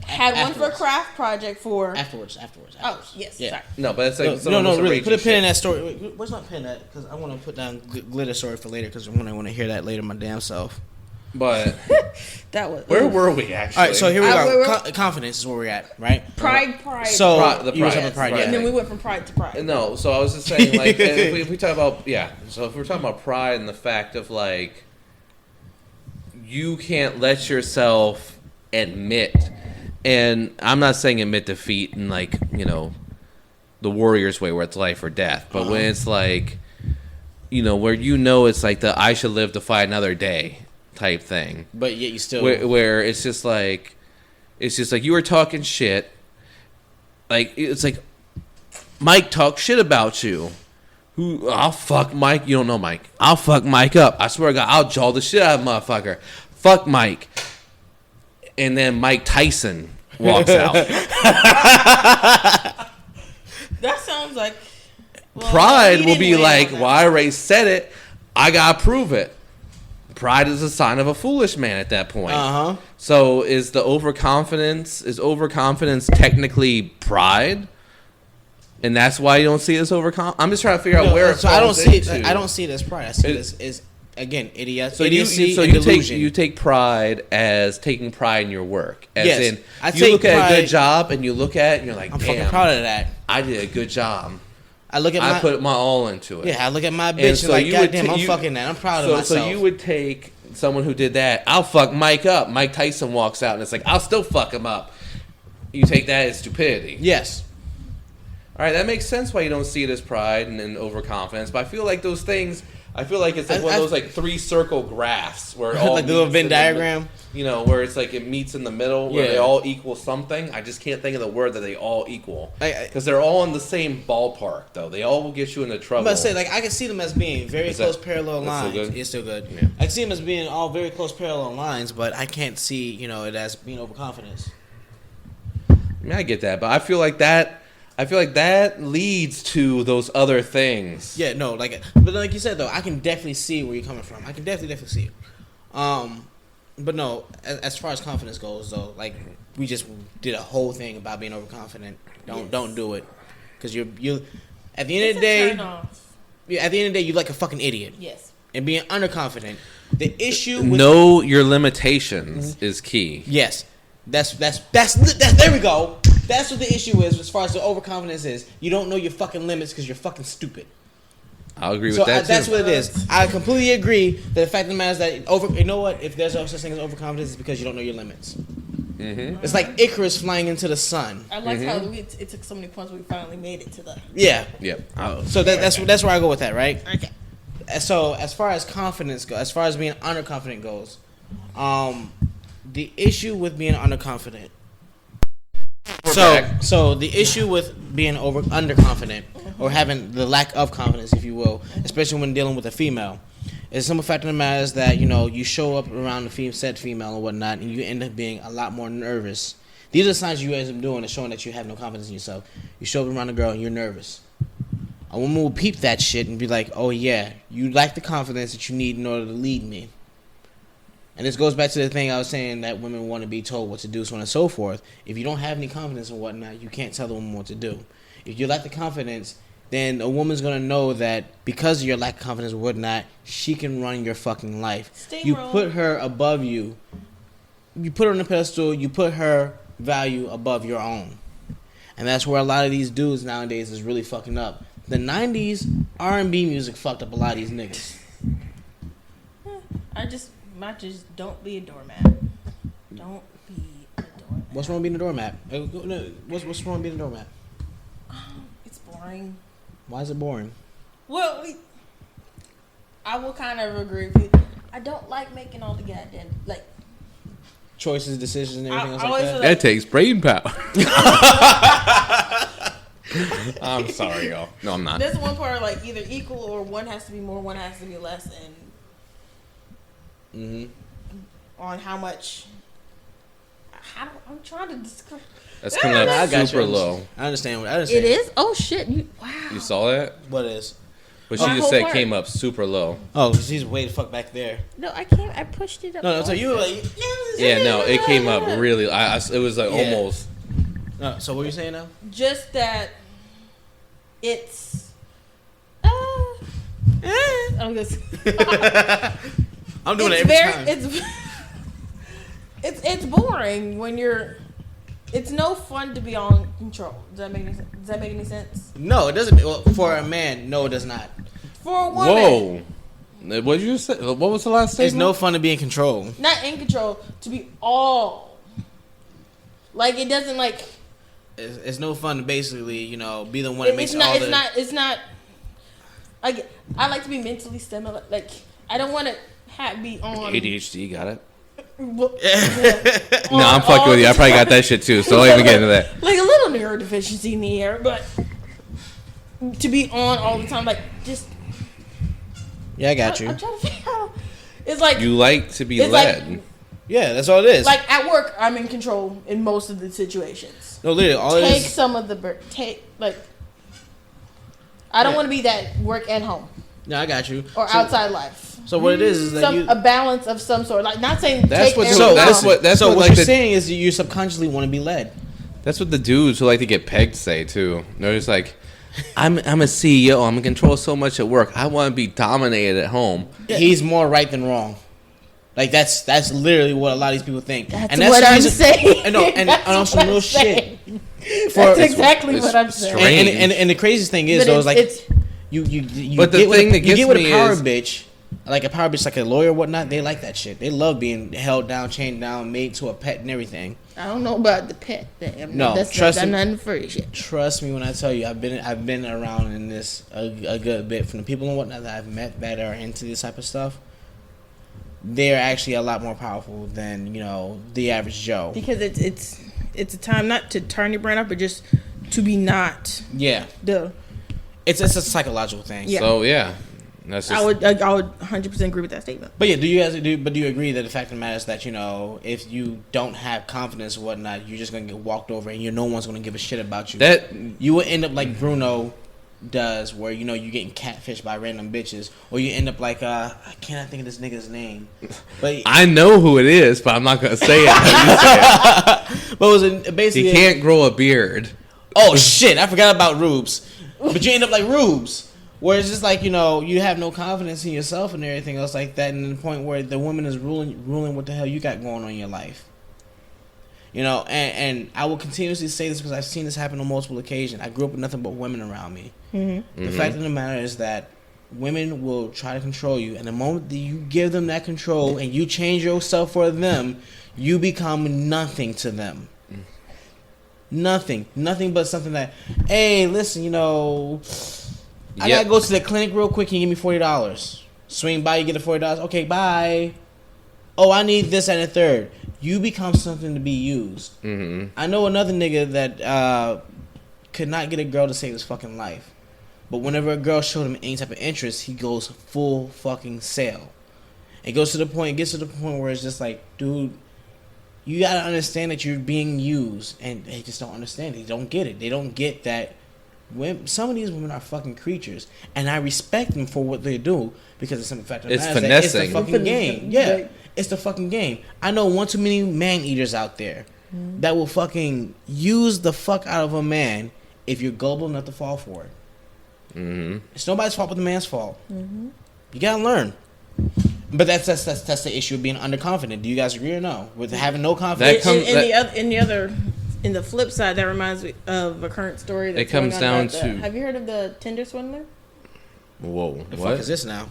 Had one for a craft project for afterwards. Oh yes, yeah. Sorry. No, but it's like no, really. Put a pin in that story. Where's my pin at? Because I want to put down glitter story for later. Because I want to hear that later my damn self. But that was where were we actually? All right, so here we go. Confidence is where we're at, right? Pride. So the pride, yeah. And then we went from pride to pride. No, so I was just saying, like, if we talk about so if we're talking about pride and the fact of like, you can't let yourself admit. And I'm not saying admit defeat in like, the Warriors way where it's life or death. But when it's like, where it's like the I should live to fight another day type thing. But yet you still... Where it's just like you were talking shit. Like, it's like, Mike talked shit about you. I'll fuck Mike. You don't know Mike. I'll fuck Mike up. I swear to God, I'll jaw the shit out of motherfucker. Fuck Mike. And then Mike Tyson walks out. That sounds like... Pride will be like, well, I already said it. I gotta prove it. Pride is a sign of a foolish man at that point. So is overconfidence technically pride? And that's why you don't see it as overconfidence? I'm just trying to figure out where it falls I don't see it as pride. I see it as... Again, idiocy and delusion. You take pride as taking pride in your work. As in, you look at a good job and you look at it and you're like, I'm fucking proud of that. I did a good job. I put my all into it. Yeah, I look at my bitch and like, goddamn, I'm fucking that. I'm proud of myself. So you would take someone who did that, I'll fuck Mike up. Mike Tyson walks out and it's like, I'll still fuck him up. You take that as stupidity. Yes. All right, that makes sense why you don't see it as pride and overconfidence. But I feel like those things... I feel like it's like one of those like 3-circle graphs where it all like the little Venn diagram, where it's like it meets in the middle where they all equal something. I just can't think of the word that they all equal because they're all in the same ballpark though. They all will get you into trouble. But say like I can see them as being very close parallel lines. It's still good. Yeah. I can see them as being all very close parallel lines, but I can't see it as being overconfidence. I mean, I get that, but I feel like that leads to those other things. Yeah, no, but like you said though, I can definitely see where you're coming from. I can definitely see it. But no, as far as confidence goes though, like we just did a whole thing about being overconfident. Don't do it, because you at the end of the day, you're like a fucking idiot. Yes. And being underconfident, the issue with know your limitations is key. Yes. That's there we go. That's what the issue is as far as the overconfidence is. You don't know your fucking limits because you're fucking stupid. I'll agree with that too. That's what it is. I completely agree that the fact of the matter is that you know what? If there's no such thing as overconfidence, it's because you don't know your limits. Mm-hmm. It's like Icarus flying into the sun. I like how it took so many points, we finally made it to the... Yeah. Yep. So that's where I go with that, right? Okay. So as far as confidence goes, as far as being underconfident goes, the issue with being underconfident. So the issue with being underconfident or having the lack of confidence, if you will, especially when dealing with a female, is some fact of the matter is that you show up around the said female or whatnot, and you end up being a lot more nervous. These are the signs you end up doing is showing that you have no confidence in yourself. You show up around a girl and you're nervous. A woman will peep that shit and be like, "Oh yeah, you lack the confidence that you need in order to lead me." And this goes back to the thing I was saying that women want to be told what to do, so on and so forth. If you don't have any confidence and whatnot, you can't tell the woman what to do. If you lack the confidence, then a woman's going to know that because of your lack of confidence and whatnot, she can run your fucking life. You put her above you. You put her on a pedestal. You put her value above your own. And that's where a lot of these dudes nowadays is really fucking up. The 90s R&B music fucked up a lot of these niggas. Just don't be a doormat. Don't be What's wrong with being a doormat? What's wrong with being a doormat? It's boring. Why is it boring? Well, I will kind of agree with you. I don't like making all the goddamn like choices, decisions, and everything else like that. That takes brain power. I'm sorry, y'all. No, I'm not. There's one part like either equal or one has to be more, one has to be less, and on how much. I'm trying to describe. That's coming up super low. I understand. It is? Oh, shit. Wow. You saw that? What is? What she just said came up super low. Oh, she's way the fuck back there. No, I can't. I pushed it up. No, so you were like... Yeah, no, it came up really... it was like almost... No, so what are you saying now? Just that it's... I'm just... I'm doing it every time. It's boring when you're. It's no fun to be on control. Does that make any sense? No, it doesn't. Well, for a man, no, it does not. For a woman. Whoa. What did you say? What was the last statement? It's no fun to be in control. Not in control. To be all. Like it doesn't like. It's no fun to basically, be the one that makes all the. It's not. Like I like to be mentally stimulated. Like I don't want to be on ADHD. Got it. No, I'm fucking with you. I probably got that shit too, so don't even get into that. Like a little neurodeficiency in the air, but to be on all the time, like just. Yeah, I got you. I'm trying to figure out. It's like you like to be led. Like, yeah, that's all it is. Like at work, I'm in control in most of the situations. No, literally, all it is. Take some of the I don't want to be that work and home. No, I got you. Or outside life. So what it is that a balance of some sort. Like not saying that's take what. That's what you're saying is you subconsciously want to be led. That's what the dudes who like to get pegged say too. They're just like, I'm a CEO. I'm in control so much at work. I want to be dominated at home. He's more right than wrong. Like that's literally what a lot of these people think. That's what I'm saying. And on some real shit. That's exactly what I'm saying. And the craziest thing is though, is like you but the thing that gets you get with me a power is, bitch, like a power bitch, like a lawyer or whatnot. They like that shit. They love being held down, chained down, made to a pet and everything. I don't know about the pet thing. Trust me. Nothing for shit. Trust me when I tell you, I've been around in this a good bit. From the people and whatnot that I've met that are into this type of stuff, they're actually a lot more powerful than the average Joe. Because it's a time not to turn your brain up, but just to be not. Yeah. It's a psychological thing. Yeah. So yeah, that's just, I would 100% agree with that statement. But yeah, do you agree that the fact of the matter is that if you don't have confidence or whatnot, you're just gonna get walked over and no one's gonna give a shit about you. That you will end up like Bruno does, where you're getting catfished by random bitches, or you end up like I cannot think of this nigga's name, but I know who it is, but I'm not gonna say it. But was it basically he can't grow a beard? Oh shit! I forgot about Rubes. But you end up like Rubes, where it's just like you have no confidence in yourself and everything else like that, and to the point where the woman is ruling what the hell you got going on in your life. And I will continuously say this because I've seen this happen on multiple occasions. I grew up with nothing but women around me. Mm-hmm. The fact of the matter is that women will try to control you, and the moment that you give them that control and you change yourself for them, you become nothing to them. Nothing but something that, hey, listen, I gotta go to the clinic real quick. Can you give me $40? Swing by, you get the $40. Okay, bye. Oh, I need this and a third. You become something to be used. Mm-hmm. I know another nigga that could not get a girl to save his fucking life, but whenever a girl showed him any type of interest, he goes full fucking sale. It gets to the point where it's just like, dude, you gotta understand that you're being used, and they just don't understand. They don't get it. They don't get that. Some of these women are fucking creatures, and I respect them for what they do because it's the fact of the matter. It's the fucking game. Yeah, it's the fucking game. I know one too many man eaters out there that will fucking use the fuck out of a man if you're gullible enough to fall for it. Mm-hmm. It's nobody's fault but the man's fault. Mm-hmm. You gotta learn. But that's the issue of being underconfident. Do you guys agree or no? With having no confidence. In the flip side, that reminds me of a current story. That's it comes down to. Have you heard of the Tinder swindler? Whoa! What the fuck is this now?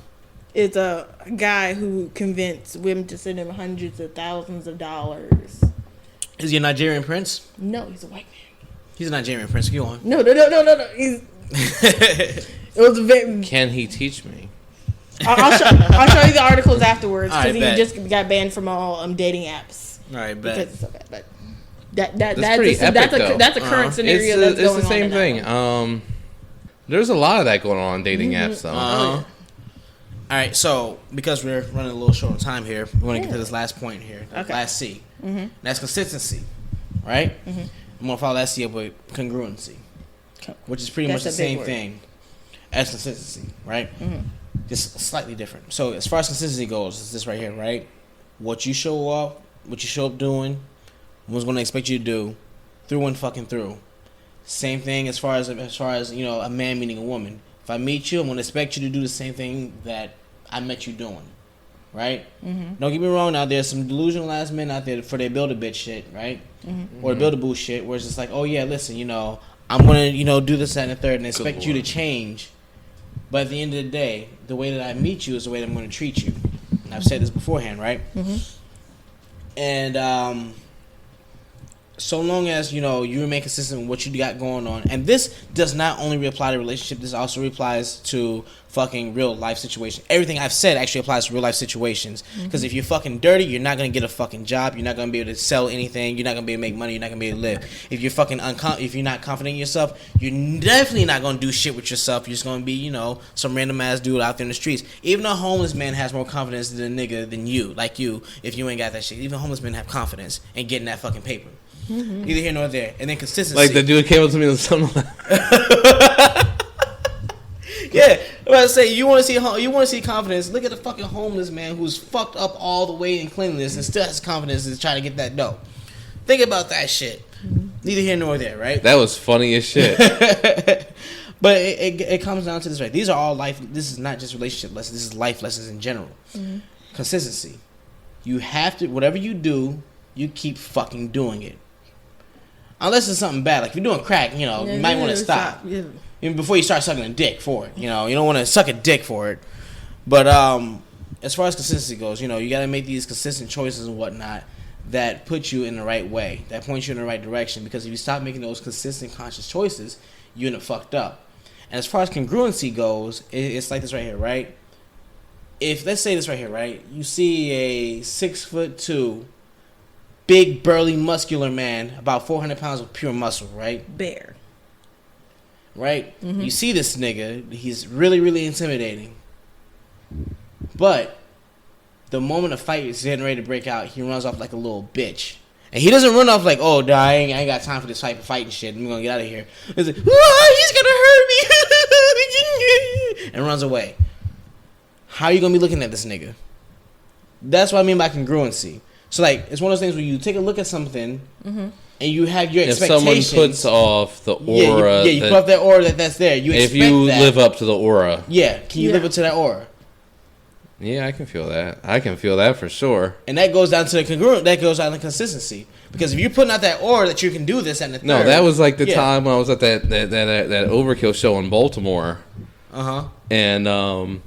It's a guy who convinced women to send him hundreds of thousands of dollars Is he a Nigerian prince? No, he's a white man. He's a Nigerian prince. Go on. No. He's. It was very. Can he teach me? I'll show you the articles afterwards because he bet. just got banned from all dating apps. All right, bet. Because it's so bad, but that's a current It's scenario that's going on. the same thing. There's a lot of that going on dating apps, though. All right, so because we're running a little short on time here, we want to get to this last point here, last C. That's consistency, right? I'm gonna follow that C up with congruency, which is pretty much the same thing as consistency, right? Just slightly different. So as far as consistency goes, it's this right here, right? What you show up doing, what's gonna expect you to do, through and fucking through. Same thing as far as you know, a man meeting a woman. If I meet you, I'm gonna expect you to do the same thing that I met you doing, right? Don't get me wrong. Now there's some delusional ass men out there for their build a bitch shit, right? Or build a boo shit, where it's just like, oh yeah, listen, you know, I'm gonna, you know, do this, that, and the third, and expect you to change. But at the end of the day, the way that I meet you is the way that I'm gonna treat you. And I've said this beforehand, right? And so long as, you know, you remain consistent with what you got going on. And this does not only apply to relationship, this also applies to fucking real life situations. Everything I've said actually applies to real life situations. Because if you're fucking dirty, you're not going to get a fucking job. You're not going to be able to sell anything. You're not going to be able to make money. You're not going to be able to live. If you're fucking if you're not confident in yourself, you're definitely not going to do shit with yourself. You're just going to be, you know, some random ass dude out there in the streets. Even a homeless man has more confidence than a nigga than you, like you, if you ain't got that shit. Even homeless men have confidence in getting that fucking paper. Neither here nor there. And then consistency. Like the dude came up to me and something like yeah, I'm about to say, you want to see confidence. Look at the fucking homeless man who's fucked up all the way in cleanliness and still has confidence to try to get that dough. Think about that shit. Neither here nor there, right? that was funny as shit. But it comes down to this, right? These are all life. This is not just relationship lessons. This is life lessons in general. Consistency. You have to, whatever you do, you keep fucking doing it. Unless it's something bad, like if you're doing crack, you know, you might want to stop. Even before you start sucking a dick for it, you know, you don't want to suck a dick for it. But as far as consistency goes, you know, you got to make these consistent choices and whatnot that put you in the right way, that point you in the right direction. Because if you stop making those consistent, conscious choices, you end up fucked up. And as far as congruency goes, it's like this right here, right? If let's say this right here, right? You see a 6'2", big, burly, muscular man, about 400 pounds of pure muscle, right? Bear. Right? You see this nigga, he's really, really intimidating. But the moment a fight is getting ready to break out, he runs off like a little bitch. And he doesn't run off like, oh, I ain't got time for this type of fighting shit. I'm gonna get out of here. He's like, he's gonna hurt me. And runs away. How are you gonna be looking at this nigga? That's what I mean by congruency. So, like, it's one of those things where you take a look at something and you have your expectations. If someone puts off the aura. You put off that aura that's there. You expect if you that. live up to the aura. Yeah, can you live up to that aura? Yeah, I can feel that. I can feel that for sure. And that goes down to the congruent. That goes down to consistency. Because if you're putting out that aura that you can do this and the third. No, that was like the time when I was at that Overkill show in Baltimore. And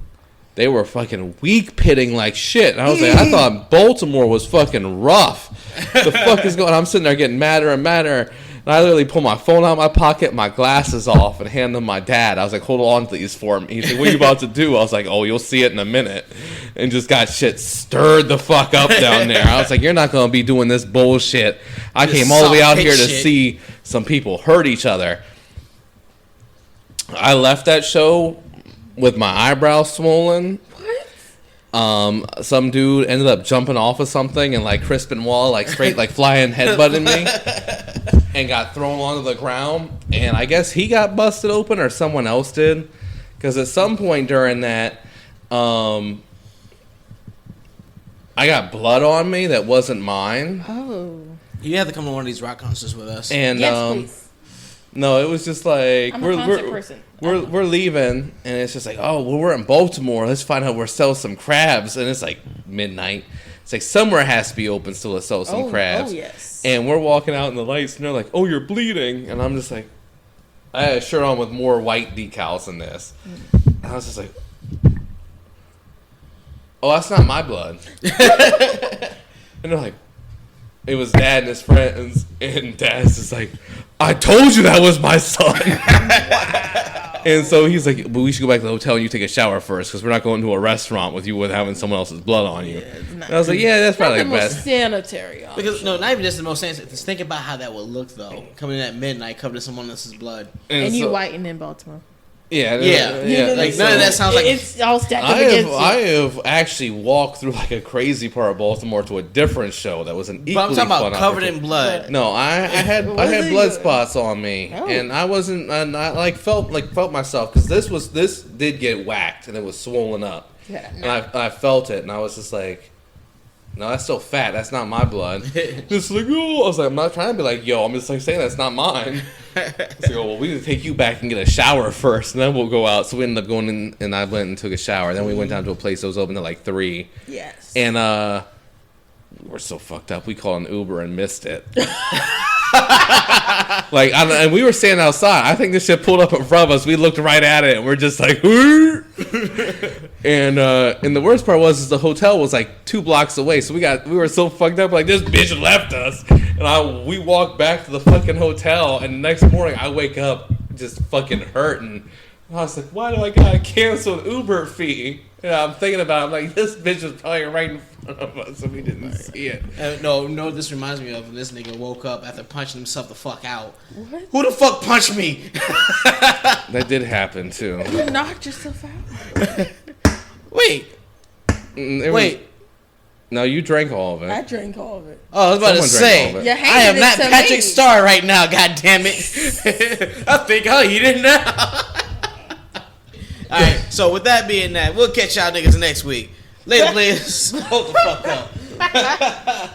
they were fucking weak pitting like shit. And I was like, I thought Baltimore was fucking rough. The fuck is going on? I'm sitting there getting madder and madder. And I literally pull my phone out of my pocket, my glasses off, and hand them my dad. I was like, hold on to these for me. He's like, what are you about to do? I was like, oh, you'll see it in a minute. And just got shit stirred the fuck up down there. I was like, you're not going to be doing this bullshit. I came all the way out here to see some people hurt each other. I left that show with my eyebrows swollen. What? Some dude ended up jumping off of something and like Chris Benoit, like straight like flying headbutting me and got thrown onto the ground. And I guess he got busted open or someone else did. Because at some point during that, I got blood on me that wasn't mine. Oh. You have to come to one of these rock concerts with us. And yes, please. No, it was just like I'm a concert person. We're leaving, and it's just like, oh, well, we're in Baltimore. Let's find out where sell some crabs. And it's like midnight. It's like somewhere has to be open still to sell some crabs. Oh yes. And we're walking out in the lights, and they're like, oh, you're bleeding, and I'm just like, I had a shirt on with more white decals than this. And I was just like, oh, that's not my blood. And they're like, it was Dad and his friends, and Dad's just like, I told you that was my son. And so he's like, but we should go back to the hotel and you take a shower first because we're not going to a restaurant with you with having someone else's blood on you. And I was like, yeah, that's probably the the most best. sanitary option. Because no, not even just the most sense. Just think about how that would look though, coming in at midnight, covered in someone else's blood, and you whiting in Baltimore. Yeah. Like none of that sounds like it's all stacked up against you. I have actually walked through like a crazy part of Baltimore to a different show that was an equally fun. But I'm talking about covered in blood. No, I had blood spots on me, and I wasn't. And I felt myself because this did get whacked and it was swollen up, and I felt it, and I was just like, no, that's still fat. That's not my blood. Just like, oh, I was like, I'm not trying to be like, yo, I'm just like saying that's not mine. So, well, we need to take you back and get a shower first, and then we'll go out. So we ended up going in, and I went and took a shower. Then we went down to a place that was open at like 3. Yes. And we're so fucked up. We called an Uber and missed it. And we were standing outside. I think this shit pulled up in front of us. We looked right at it, and we're just like, and the worst part was the hotel was like 2 blocks away. So we were so fucked up. Like, this bitch left us, and we walked back to the fucking hotel. And the next morning, I wake up just fucking hurting. And I was like, why do I gotta cancel an Uber fee? And I'm thinking about it, I'm like, this bitch was probably right in front of us, and we didn't see it. No, this reminds me of when this nigga woke up after punching himself the fuck out. What? Who the fuck punched me? That did happen, too. You knocked yourself out? Wait. No, you drank all of it. I drank all of it. Oh, I was about to say, I am not Patrick Star right now, God damn it. I think I'll eat it now. Alright, so with that being that, we'll catch y'all niggas next week. Later, players. Hold the fuck up.